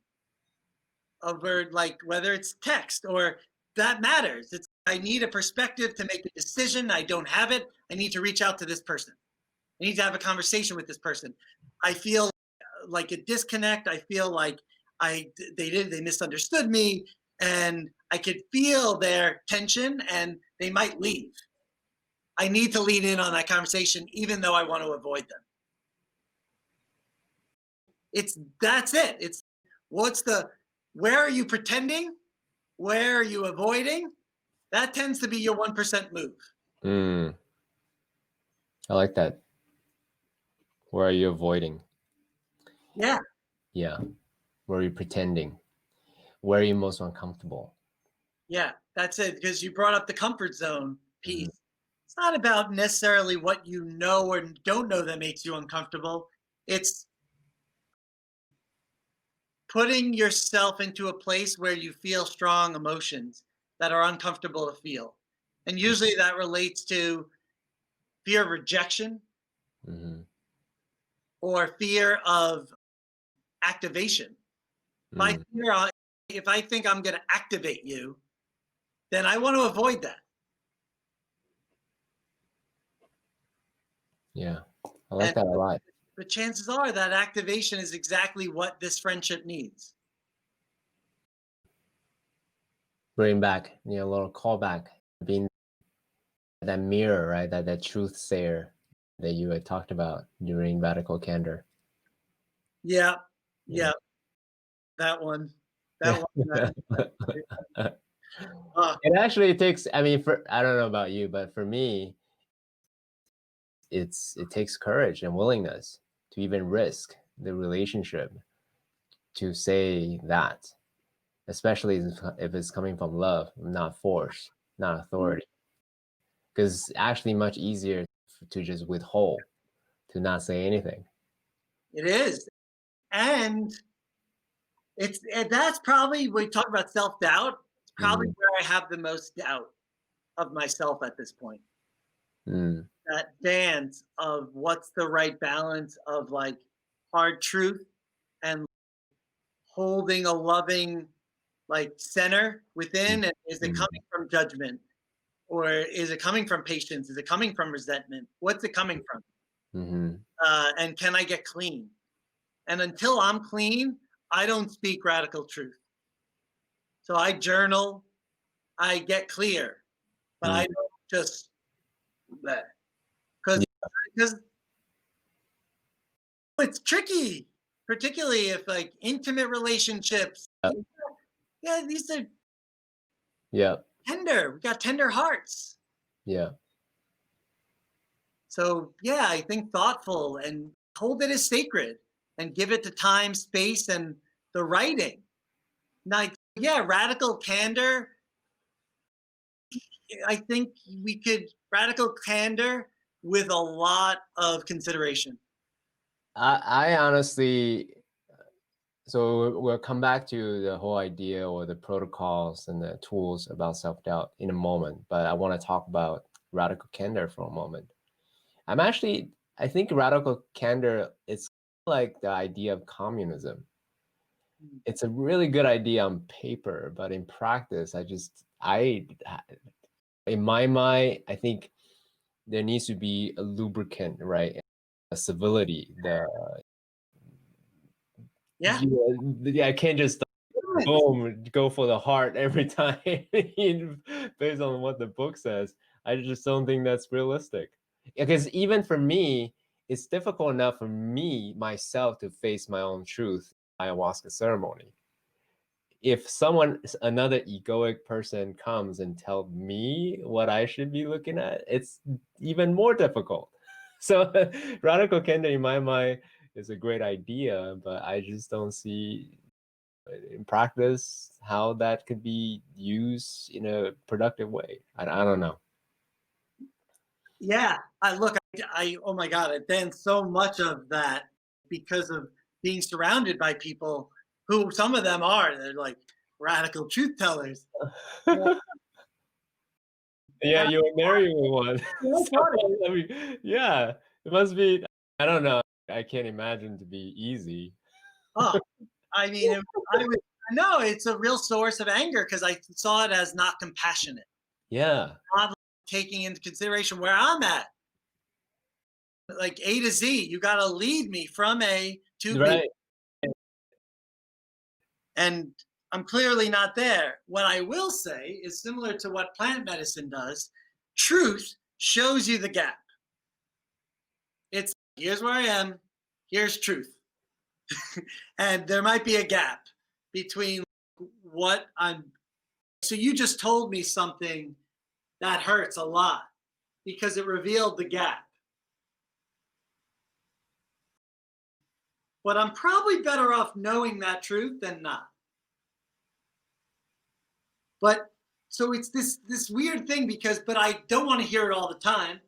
over, like, whether it's text or that matters. It's I need a perspective to make a decision. I don't have it. I need to reach out to this person. I need to have a conversation with this person. I feel like a disconnect. I feel like they misunderstood me, and I could feel their tension, and they might leave. I need to lean in on that conversation, even though I want to avoid them. That's it. It's where are you pretending? Where are you avoiding? That tends to be your 1% move. I like that. Where are you avoiding? Yeah. Yeah. Where are you pretending? Where are you most uncomfortable? Yeah, that's it. Because you brought up the comfort zone piece. It's not about necessarily what you know or don't know that makes you uncomfortable. It's putting yourself into a place where you feel strong emotions that are uncomfortable to feel. And usually that relates to fear of rejection or fear of activation. If I think I'm going to activate you, then I want to avoid that. Yeah, I like that a lot. But chances are that activation is exactly what this friendship needs. Bring back, a little callback, being that mirror, right? That truth sayer that you had talked about during Radical Candor. Yeah. That one. It actually takes, I mean, I don't know about you, but for me, it takes courage and willingness to even risk the relationship, to say that, especially if it's coming from love, not force, not authority. Because it's actually much easier to just withhold, to not say anything. It is. And that's probably, we talk about self-doubt. It's probably where I have the most doubt of myself at this point. That dance of what's the right balance of like hard truth and holding a loving like center within. And is it coming from judgment, or is it coming from patience? Is it coming from resentment? What's it coming from? And can I get clean? And until I'm clean, I don't speak radical truth. So I journal, I get clear, but I don't just because it's tricky, particularly if like intimate relationships. Yeah, these are tender. We got tender hearts. Yeah. So yeah, I think thoughtful and hold it as sacred and give it the time, space, and the writing. Like, yeah, radical candor. I think we could radical candor with a lot of consideration. I honestly, so we'll come back to the whole idea or the protocols and the tools about self-doubt in a moment, but I want to talk about radical candor for a moment. I think radical candor is like the idea of communism. It's a really good idea on paper, but in practice, in my mind, I think there needs to be a lubricant, right? A civility. I can't just boom, go for the heart every time based on what the book says. I just don't think that's realistic. Because even for me, it's difficult enough for me, myself, to face my own truth ayahuasca ceremony. If another egoic person comes and tells me what I should be looking at, it's even more difficult. So radical candor in my mind is a great idea, but I just don't see in practice how that could be used in a productive way. I don't know. Yeah, oh my God, I've done so much of that because of being surrounded by people who, some of them they're like radical truth tellers. Yeah, you were marrying one. Yeah, it must be, I don't know. I can't imagine to be easy. Oh, I mean, no, it's a real source of anger because I saw it as not compassionate. Yeah. Not taking into consideration where I'm at. like A to Z. You got to lead me from A to B. Right. And I'm clearly not there. What I will say is similar to what plant medicine does. Truth shows you the gap. It's here's where I am, here's truth. And there might be a gap between what I'm. So you just told me something that hurts a lot because it revealed the gap. But I'm probably better off knowing that truth than not. But so it's this weird thing because, but I don't want to hear it all the time.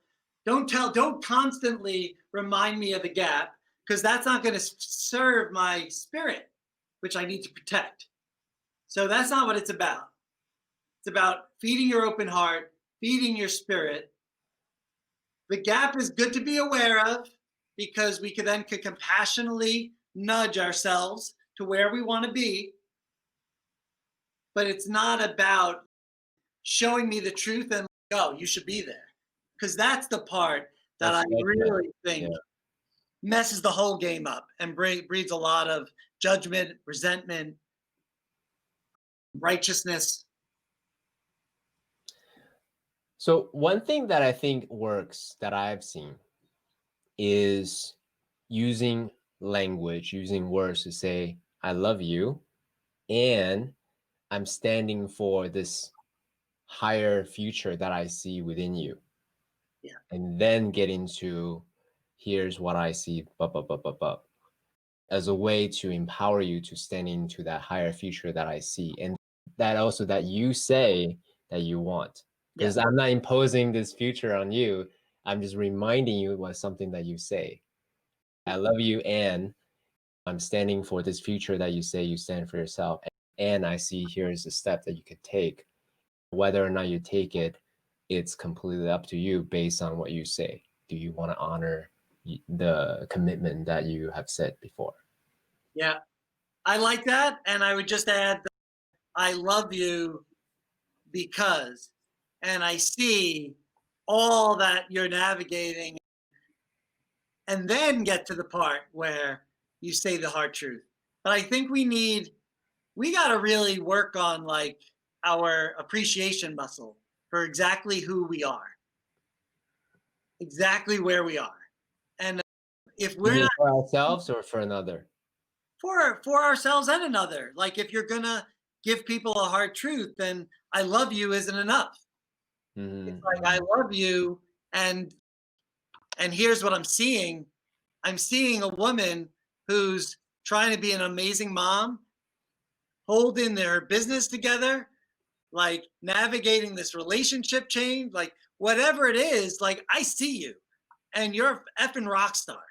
Don't constantly remind me of the gap because that's not going to serve my spirit, which I need to protect. So that's not what it's about. It's about feeding your open heart, feeding your spirit. The gap is good to be aware of because we could then compassionately nudge ourselves to where we want to be. But it's not about showing me the truth and oh, you should be there. Because that's the part that That's I right. really think Yeah. messes the whole game up and breeds a lot of judgment, resentment, righteousness. So one thing that I think works that I've seen is using language, using words to say, I love you, and I'm standing for this higher future that I see within you. Yeah. And then get into here's what I see, as a way to empower you to stand into that higher future that I see. And that also that you say that you want. Because I'm not imposing this future on you. I'm just reminding you what something that you say. I love you and I'm standing for this future that you say you stand for yourself. And I see here's a step that you could take. Whether or not you take it, it's completely up to you based on what you say. Do you want to honor the commitment that you have said before? Yeah. I like that. And I would just add, that I love you because, and I see all that you're navigating, and then get to the part where you say the hard truth. But I think we got to really work on like our appreciation muscle for exactly who we are, exactly where we are. And if You we're mean not for ourselves or for another? for ourselves and another, like if you're gonna give people a hard truth, then I love you isn't enough. It's like I love you, and here's what I'm seeing. I'm seeing a woman who's trying to be an amazing mom, holding their business together, like navigating this relationship change, like whatever it is, like I see you and you're a effing rock star.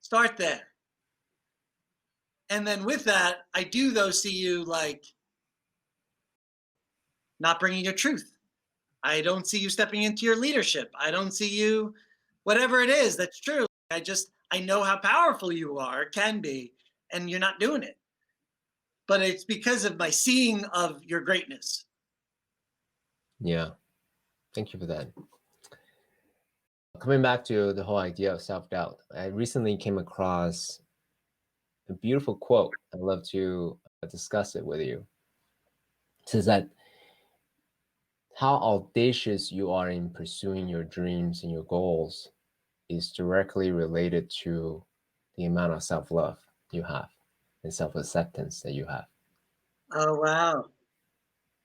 Start there. And then with that, I do though see you like not bringing your truth. I don't see you stepping into your leadership. I don't see you, whatever it is that's true. I know how powerful you are, can be, and you're not doing it. But it's because of my seeing of your greatness. Yeah. Thank you for that. Coming back to the whole idea of self-doubt, I recently came across a beautiful quote. I'd love to discuss it with you. It says that how audacious you are in pursuing your dreams and your goals is directly related to the amount of self-love you have and self-acceptance that you have. Oh, wow.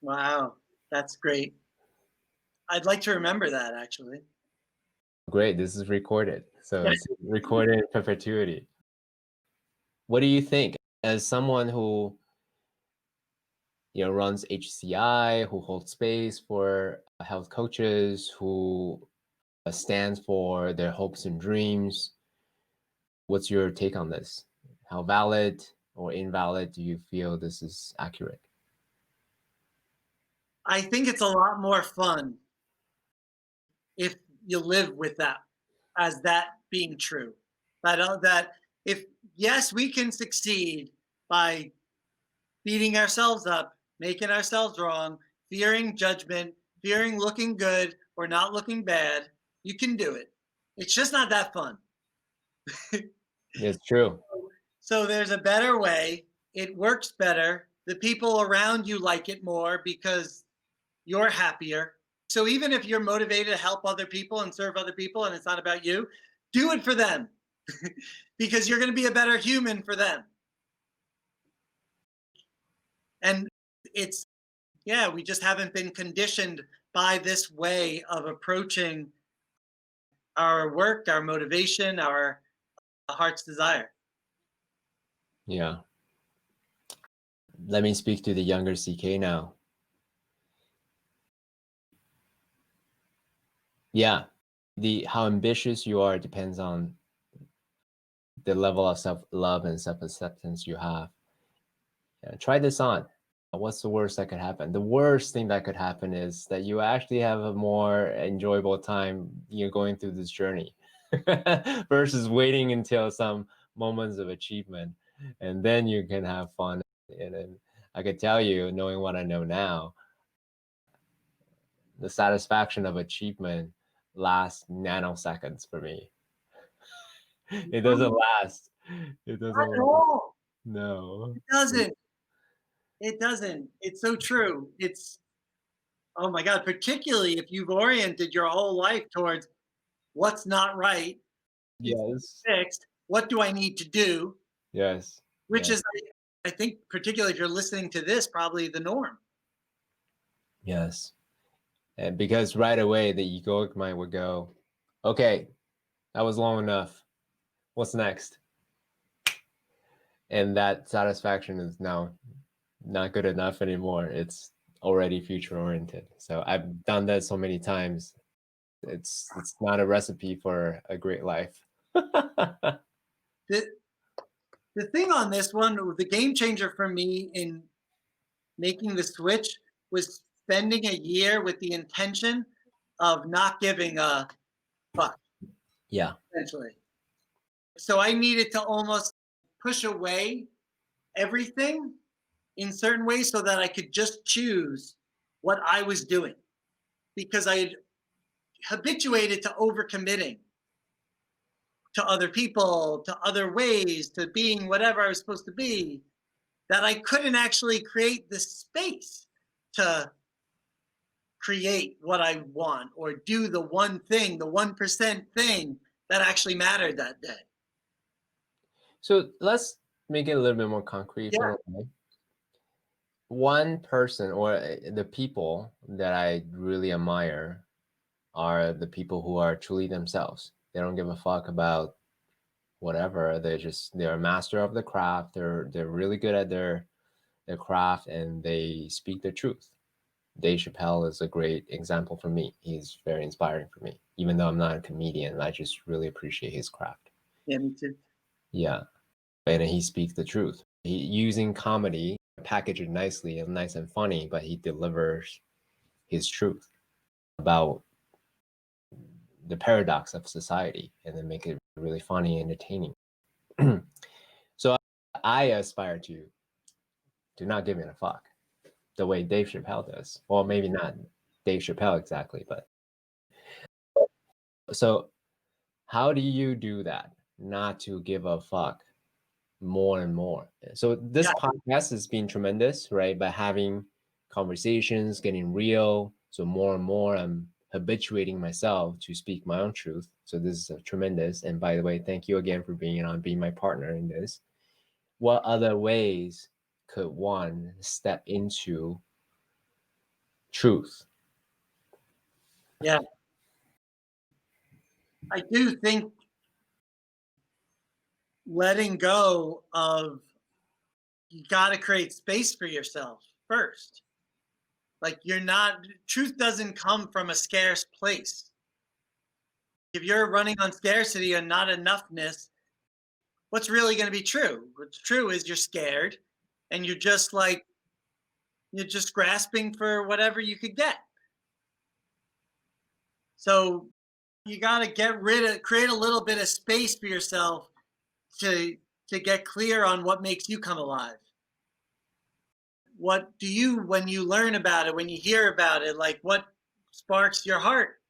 Wow. That's great. I'd like to remember that actually. Great, this is recorded. So it's recorded in perpetuity. What do you think as someone who runs HCI, who holds space for health coaches, who stands for their hopes and dreams? What's your take on this? How valid or invalid do you feel this is accurate? I think it's a lot more fun if you live with that as that being true. That if yes, we can succeed by beating ourselves up, making ourselves wrong, fearing judgment, fearing looking good or not looking bad. You can do it. It's just not that fun. It's true. So there's a better way. It works better. The people around you like it more because you're happier. So even if you're motivated to help other people and serve other people and it's not about you, do it for them because you're going to be a better human for them. And it's, yeah, we just haven't been conditioned by this way of approaching our work, our motivation, our heart's desire. Yeah. Let me speak to the younger CK now. Yeah. How ambitious you are depends on the level of self-love and self-acceptance you have. Yeah, try this on. What's the worst that could happen? The worst thing that could happen is that you actually have a more enjoyable time, going through this journey versus waiting until some moments of achievement, and then you can have fun. And I could tell you, knowing what I know now, the satisfaction of achievement lasts nanoseconds for me. It doesn't last. It doesn't Not at last. all. No. It doesn't. It doesn't. It's so true. It's, oh my God, particularly if you've oriented your whole life towards what's not right, Yes. fixed, what do I need to do, Yes. which Yes. is, I think, particularly if you're listening to this, probably the norm. Yes. And because right away the egoic mind would go, okay, that was long enough. What's next? And that satisfaction is now not good enough anymore. It's already future oriented. So I've done that so many times. It's not a recipe for a great life. The, the thing on this one, the game changer for me in making the switch was spending a year with the intention of not giving a fuck, Yeah. essentially. So I needed to almost push away everything in certain ways so that I could just choose what I was doing because I had habituated to overcommitting to other people, to other ways, to being whatever I was supposed to be, that I couldn't actually create the space to create what I want or do the one thing, the 1% thing that actually mattered that day. So let's make it a little bit more concrete. Yeah. One person or the people that I really admire are the people who are truly themselves. They don't give a fuck about whatever. They're a master of the craft. They're really good at their craft and they speak the truth. Dave Chappelle is a great example for me. He's very inspiring for me. Even though I'm not a comedian, I just really appreciate his craft. Yeah, me too. Yeah. And he speaks the truth. He using comedy, package it nicely and nice and funny, but he delivers his truth about the paradox of society and then make it really funny and entertaining. So I aspire to not give a fuck the way Dave Chappelle does. Well, maybe not Dave Chappelle exactly, but so how do you do that? Not to give a fuck more and more. So this podcast has been tremendous, right? By having conversations, getting real. So more and more I'm habituating myself to speak my own truth. So this is tremendous. And by the way, thank you again for being my partner in this. What other ways could one step into truth? Yeah. I do think letting go of, you got to create space for yourself first. Like truth doesn't come from a scarce place. If you're running on scarcity and not enoughness, what's really going to be true? What's true is you're scared and you're just grasping for whatever you could get. So you got to create a little bit of space for yourself to get clear on what makes you come alive. What do you, when you learn about it, when you hear about it, like what sparks your heart?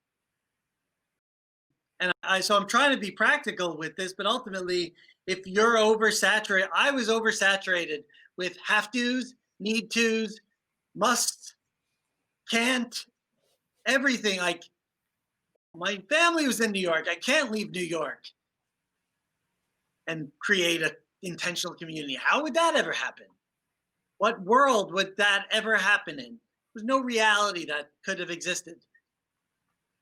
And so I'm trying to be practical with this, but ultimately, if you're oversaturated, I was oversaturated with have tos, need tos, must, can't, everything. Like my family was in New York. I can't leave New York and create an intentional community. How would that ever happen? What world would that ever happen in? There's no reality that could have existed.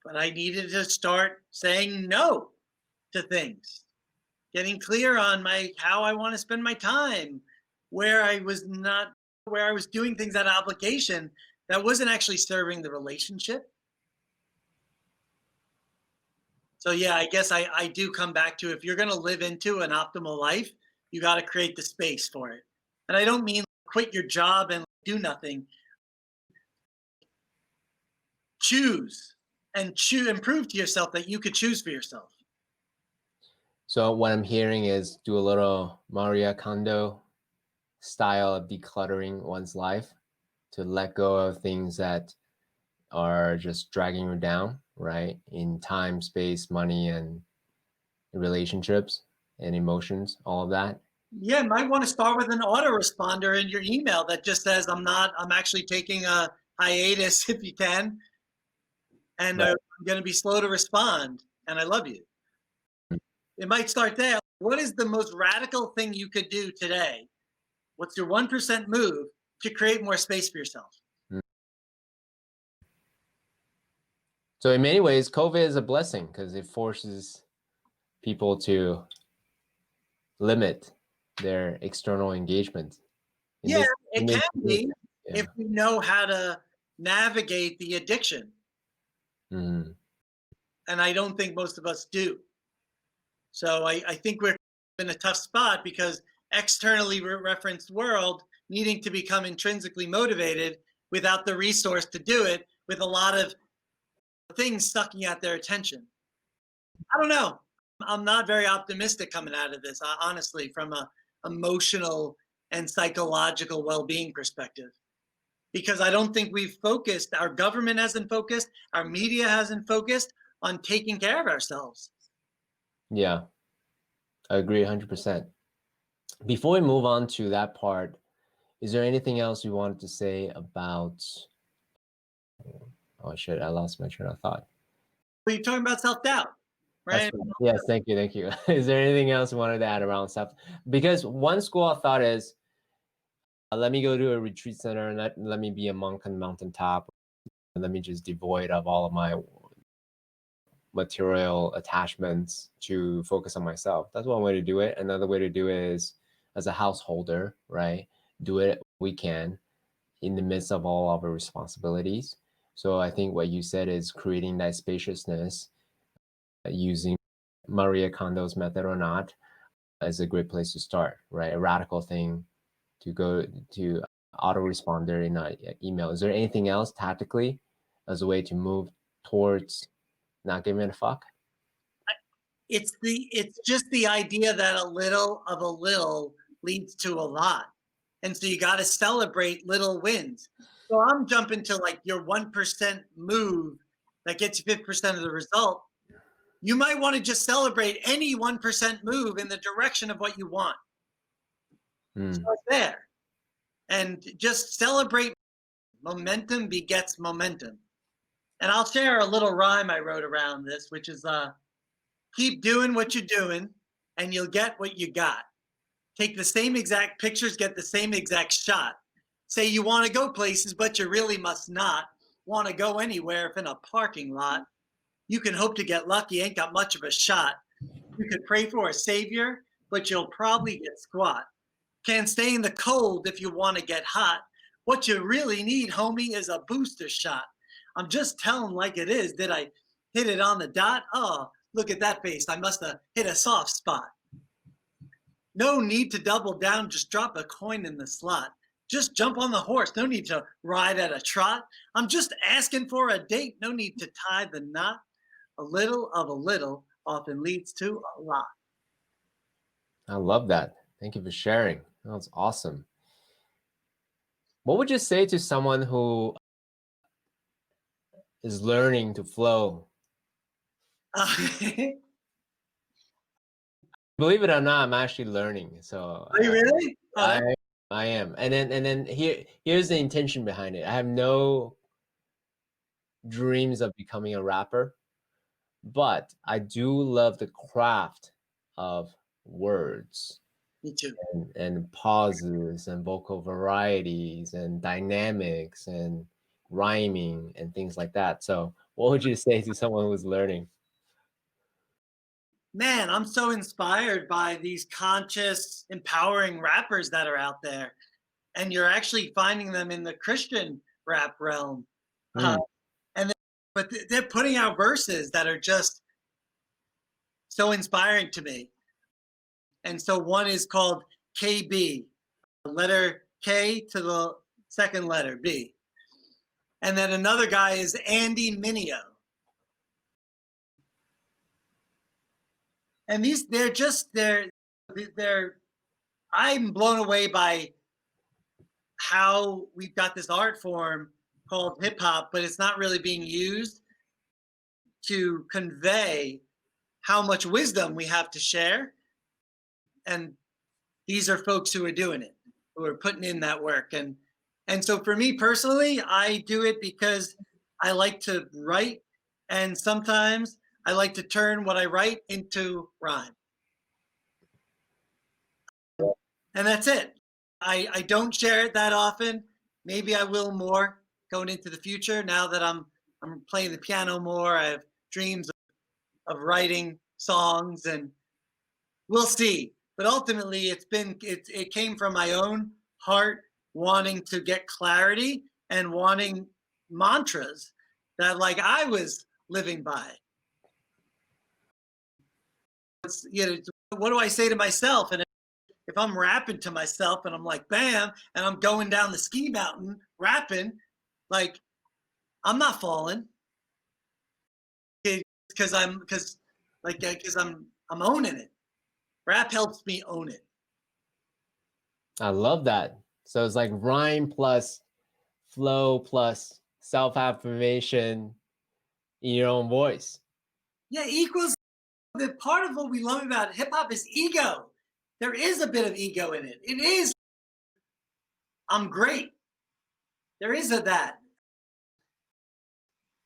But I needed to start saying no to things, getting clear on my how I want to spend my time, where I was not where I was doing things out of obligation that wasn't actually serving the relationship. So yeah, I guess I do come back to if you're going to live into an optimal life, you got to create the space for it. And I don't mean quit your job and do nothing. Choose and prove to yourself that you could choose for yourself. So what I'm hearing is do a little Maria Kondo style of decluttering one's life to let go of things that are just dragging you down, right? In time, space, money, and relationships and emotions, all of that. Yeah, you might want to start with an autoresponder in your email that just says, I'm actually taking a hiatus if you can. And Right. I'm going to be slow to respond. And I love you. It might start there. What is the most radical thing you could do today? What's your 1% move to create more space for yourself? So in many ways, COVID is a blessing because it forces people to limit their external engagement. Yeah, It it can makes be yeah. if we know how to navigate the addiction. Mm-hmm. And I don't think most of us do. So I think we're in a tough spot because externally referenced world needing to become intrinsically motivated without the resource to do it, with a lot of things sucking at their attention. I don't know. I'm not very optimistic coming out of this, honestly, from a emotional and psychological well-being perspective. Because I don't think we've focused, our government hasn't focused, our media hasn't focused on taking care of ourselves. Yeah, I agree 100%. Before we move on to that part, is there anything else you wanted to say about, oh shit, I lost my train of thought. But you're talking about self-doubt, right? Yes, thank you, thank you. Is there anything else you wanted to add around stuff? Because one school of thought is, let me go to a retreat center and let me be a monk on the mountaintop, and let me just devoid of all of my material attachments to focus on myself. That's one way to do it. Another way to do it is as a householder, right? Do it we can in the midst of all of our responsibilities. So I think what you said is creating that spaciousness using Maria Kondo's method or not is a great place to start, right? A radical thing to go to autoresponder in an email. Is there anything else tactically as a way to move towards not giving a fuck? It's just the idea that a little of a little leads to a lot. And so you got to celebrate little wins. So I'm jumping to like your 1% move that gets you 50% of the result. You might want to just celebrate any 1% move in the direction of what you want. Start there. And just celebrate. Momentum begets momentum. And I'll share a little rhyme I wrote around this, which is keep doing what you're doing and you'll get what you got. Take the same exact pictures, get the same exact shot. Say you want to go places, but you really must not want to go anywhere if in a parking lot. You can hope to get lucky, ain't got much of a shot. You could pray for a savior, but you'll probably get squat. Can't stay in the cold if you want to get hot. What you really need, homie, is a booster shot. I'm just telling like it is. Did I hit it on the dot? Oh, look at that face. I must have hit a soft spot. No need to double down. Just drop a coin in the slot. Just jump on the horse. No need to ride at a trot. I'm just asking for a date. No need to tie the knot. A little of a little often leads to a lot. I love that. Thank you for sharing. That was awesome. What would you say to someone who is learning to flow Believe it or not, I'm actually learning. So Are you really? I am. And then here's the intention behind it. I have no dreams of becoming a rapper, but I do love the craft of words Me too. and pauses and vocal varieties and dynamics and rhyming and things like that. So what would you say to someone who's learning? Man, I'm so inspired by these conscious, empowering rappers that are out there. And you're actually finding them in the Christian rap realm. Uh, Mm. and they're putting out verses that are just so inspiring to me. And so one is called KB, letter K to the second letter B. And then another guy is Andy Mineo. And these they're I'm blown away by how we've got this art form called hip hop, but it's not really being used to convey how much wisdom we have to share. And these are folks who are doing it, who are putting in that work. And so for me personally, I do it because I like to write, and sometimes I like to turn what I write into rhyme. And that's it. I don't share it that often. Maybe I will more going into the future. Now that I'm playing the piano more, I have dreams of writing songs, and we'll see. But ultimately, it came from my own heart wanting to get clarity and wanting mantras that like I was living by. What do I say to myself? And if I'm rapping to myself and I'm like, bam, and I'm going down the ski mountain rapping, like I'm not falling because I'm owning it. Rap helps me own it. I love that. So it's like rhyme plus flow plus self-affirmation in your own voice. Yeah, equals the part of what we love about hip hop is ego. There is a bit of ego in it. It is, I'm great. There is that,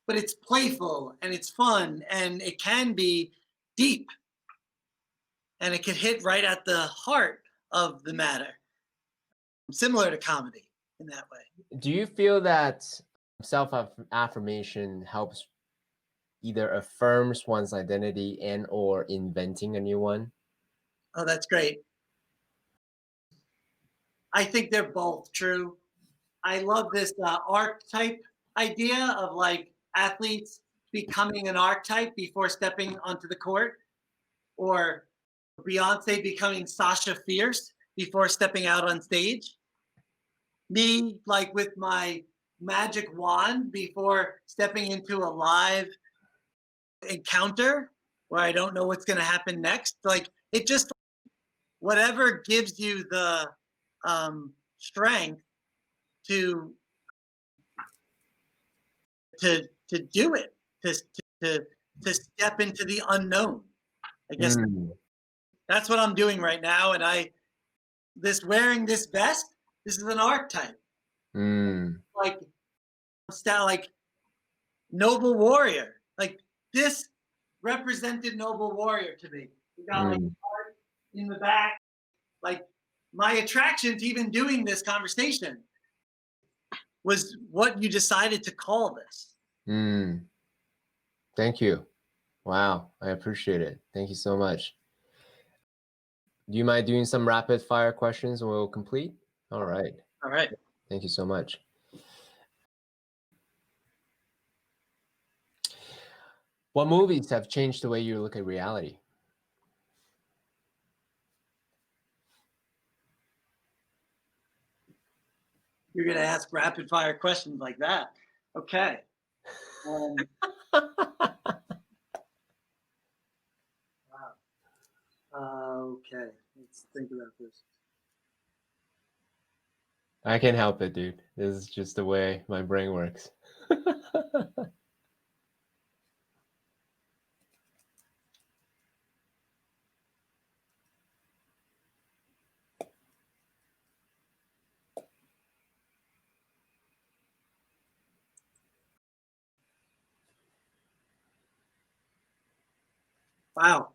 but it's playful and it's fun and it can be deep and it can hit right at the heart of the matter, similar to comedy in that way. Do you feel that self-affirmation helps either affirms one's identity and or inventing a new one? Oh, that's great. I think they're both true. I love this archetype idea of like athletes becoming an archetype before stepping onto the court, or Beyonce becoming Sasha Fierce before stepping out on stage. Me, like with my magic wand before stepping into a live encounter where I don't know what's going to happen next. Like it just, whatever gives you the strength to to do it, to to step into the unknown. I guess that's what I'm doing right now. And this wearing this vest, this is an archetype. Like style, like noble warrior. Like this represented noble warrior to me. We got like heart in the back. Like my attraction to even doing this conversation was what you decided to call this. Thank you. Wow, I appreciate it. Thank you so much. Do you mind doing some rapid fire questions and we'll complete? All right. All right. Thank you so much. What movies have changed the way you look at reality? You're going to ask rapid fire questions like that. Okay. Okay. Let's think about this. I can't help it, dude. This is just the way my brain works. Wow.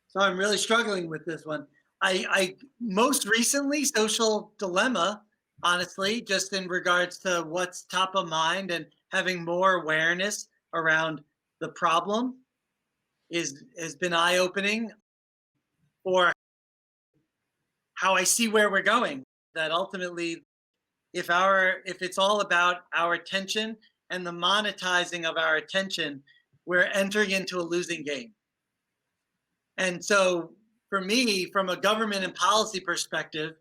So I'm really struggling with this one. I most recently social dilemma, honestly, just in regards to what's top of mind and having more awareness around the problem has been eye opening, or how I see where we're going. That ultimately, if it's all about our attention and the monetizing of our attention, we're entering into a losing game. And so for me, from a government and policy perspective,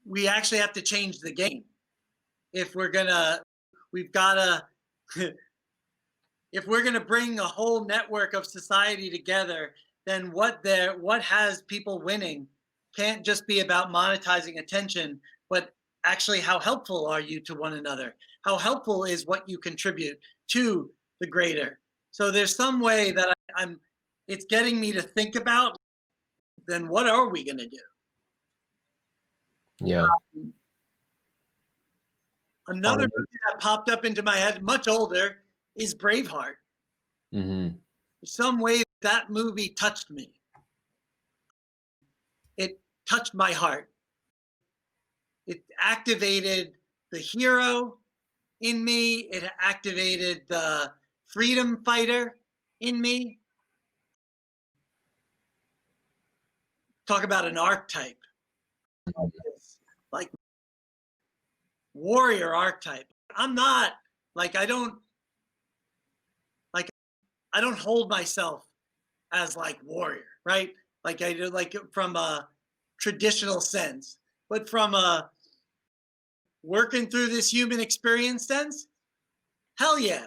we actually have to change the game. If we're gonna, we've gotta, if we're gonna bring a whole network of society together, then what has people winning can't just be about monetizing attention, but actually how helpful are you to one another? How helpful is what you contribute to the greater? So there's some way that it's getting me to think about, then what are we gonna do? Yeah. Another movie that popped up into my head, much older, is Braveheart. Mm-hmm. Some way that movie touched me. It touched my heart. It activated the hero in me. It activated the freedom fighter in me. Talk about an archetype. It's like warrior archetype. I'm not like I don't hold myself as like warrior, right? Like I do, like from a traditional sense, but from a working through this human experience sense, hell yeah,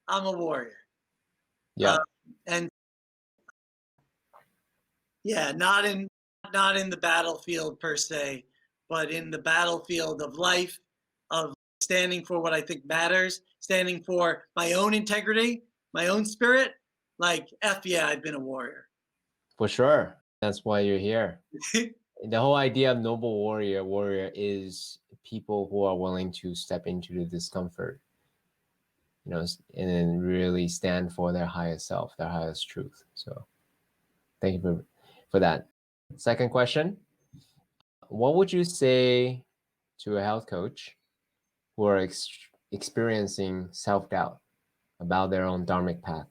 I'm a warrior. Yeah. And yeah, not in the battlefield per se, but in the battlefield of life, of standing for what I think matters, standing for my own integrity, my own spirit. Like F yeah, I've been a warrior. For sure. That's why you're here. The whole idea of noble warrior is people who are willing to step into the discomfort, you know, and then really stand for their highest self, their highest truth. So thank you for that. Second question, what would you say to a health coach who are experiencing self-doubt about their own dharmic path?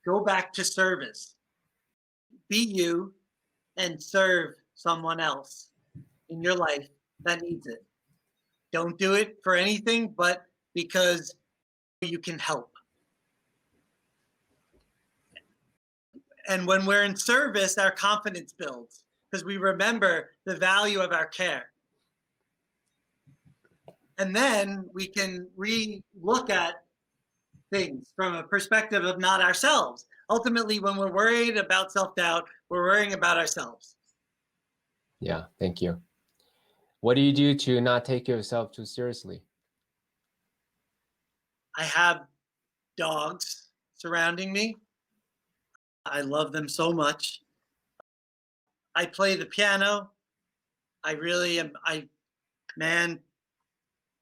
Go back to service. Be you and serve someone else in your life that needs it. Don't do it for anything but because you can help. And when we're in service, our confidence builds because we remember the value of our care. And then we can re-look at things from a perspective of not ourselves. Ultimately, when we're worried about self-doubt, we're worrying about ourselves. Yeah, thank you. What do you do to not take yourself too seriously? I have dogs surrounding me. I love them so much. I play the piano. I really am. Man,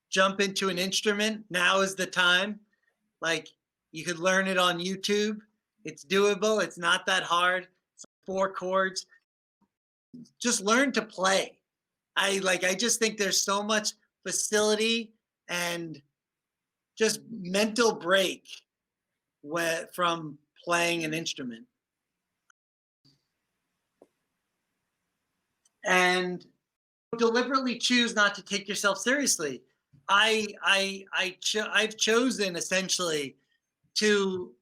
jump into an instrument. Now is the time. Like, you could learn it on YouTube. It's doable. It's not that hard. It's 4 chords. Just learn to play. I just think there's so much facility and just mental break from playing an instrument. And deliberately choose not to take yourself seriously. I've chosen essentially to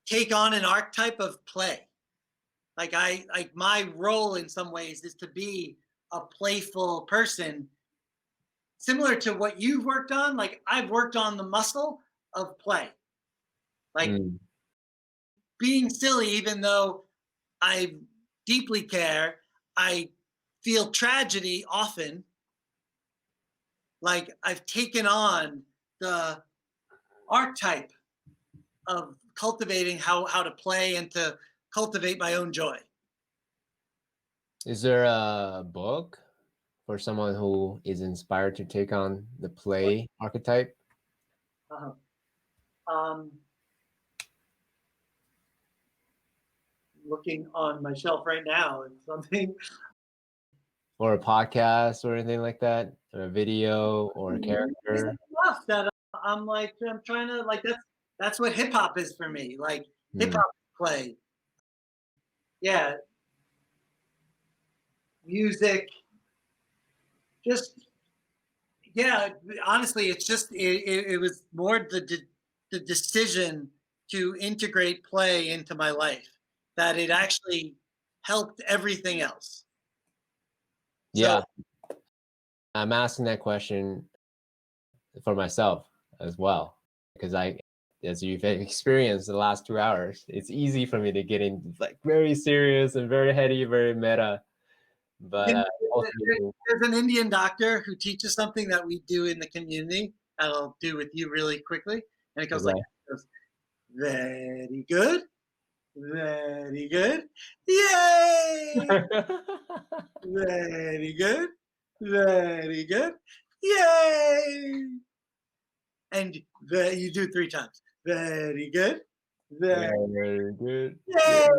take on an archetype of play. Like my role in some ways is to be a playful person, similar to what you've worked on. Like I've worked on the muscle of play, like being silly, even though I deeply care. I feel tragedy often. Like I've taken on the archetype of cultivating how to play and to cultivate my own joy. Is there a book for someone who is inspired to take on the play archetype? Uh-huh. Um, Looking on my shelf right now, it's something. Or a podcast or anything like that? Or a video or a There's character? enough that I'm trying to like that's what hip hop is for me. Like hip Mm. hop play. Yeah, music. Just yeah. Honestly, it's just it was more the decision to integrate play into my life that it actually helped everything else. So Yeah, I'm asking that question for myself as well, because as you've experienced the last 2 hours, it's easy for me to get in like very serious and very heady, very meta. But ultimately, there's an Indian doctor who teaches something that we do in the community that I'll do with you really quickly. And it goes like, okay. it goes, very good, very good, yay, very good, very good, yay. And you do it 3 times. Very good, very, Very good. yay.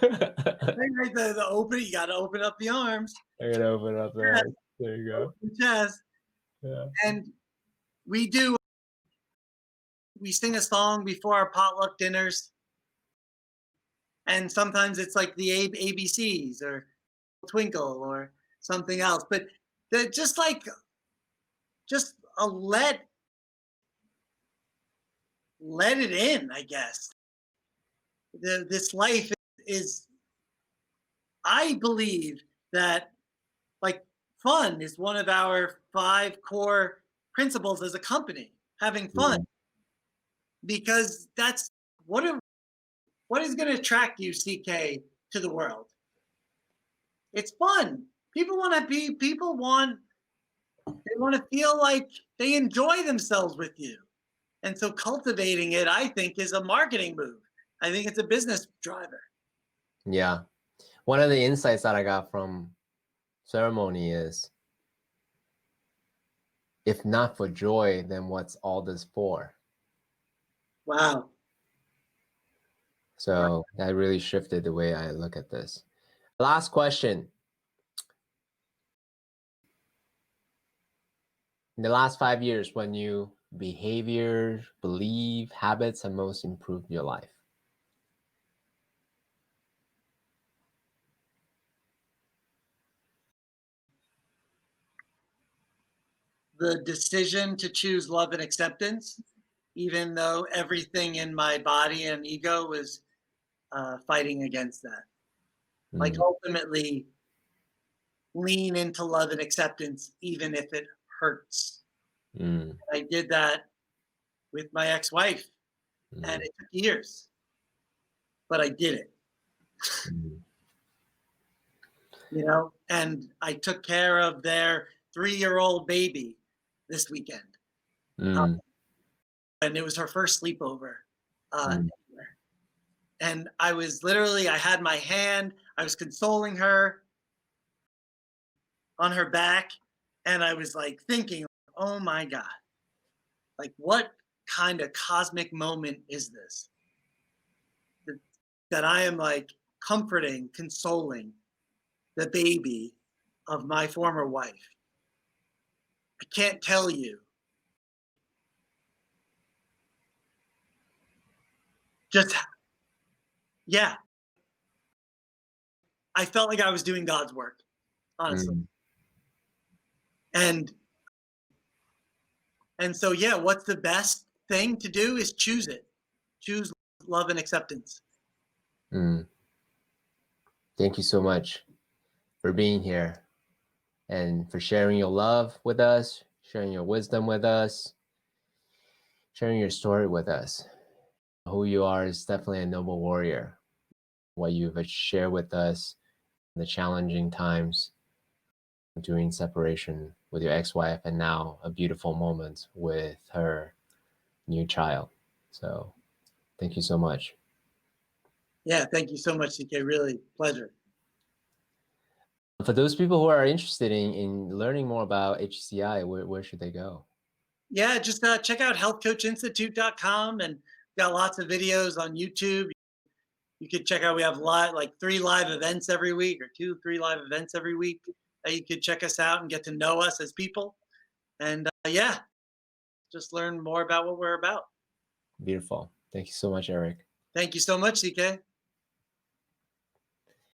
I Right, the open, you got to open up the arms, gotta open up the chest, eyes. There you go. open the chest. Yeah. And we sing a song before our potluck dinners, and sometimes it's like the ABCs or Twinkle or something else. But just like just let it in, I guess. This life is, I believe that like fun is one of our 5 core principles as a company. Having fun, Mm. because that's what is going to attract you, CK, to the world. It's fun. They want to feel like they enjoy themselves with you. And so cultivating it, I think, is a marketing move. I think it's a business driver. Yeah. One of the insights that I got from ceremony is, if not for joy, then what's all this for? Wow. So that really shifted the way I look at this. Last question. In the last 5 years, when new behavior, belief, habits have most improved your life? The decision to choose love and acceptance, even though everything in my body and ego was fighting against that. Like Mm. ultimately lean into love and acceptance, even if it hurts. Mm. I did that with my ex-wife, and Mm. it took years, but I did it, Mm. and I took care of their 3-year-old baby this weekend. Mm. And it was her first sleepover. Mm. And I had my hand, I was consoling her on her back, and I was like thinking, oh my God, like what kind of cosmic moment is this? That I am like comforting, consoling the baby of my former wife. I can't tell you. Just, yeah, I felt like I was doing God's work, honestly. Mm. And so, yeah, what's the best thing to do is choose it. Choose love and acceptance. Mm. Thank you so much for being here and for sharing your love with us, sharing your wisdom with us, sharing your story with us. Who you are is definitely a noble warrior. What you've shared with us in the challenging times during separation with your ex-wife, and now a beautiful moment with her new child. So thank you so much. Yeah, thank you so much, CK. Really, pleasure. For those people who are interested in learning more about HCI, where should they go? Yeah, just check out healthcoachinstitute.com, and got lots of videos on YouTube. You could check out, we have like 3 live events every week, or 2, 3 live events every week. You could check us out and get to know us as people. And yeah, just learn more about what we're about. Beautiful. Thank you so much, Eric. Thank you so much, CK.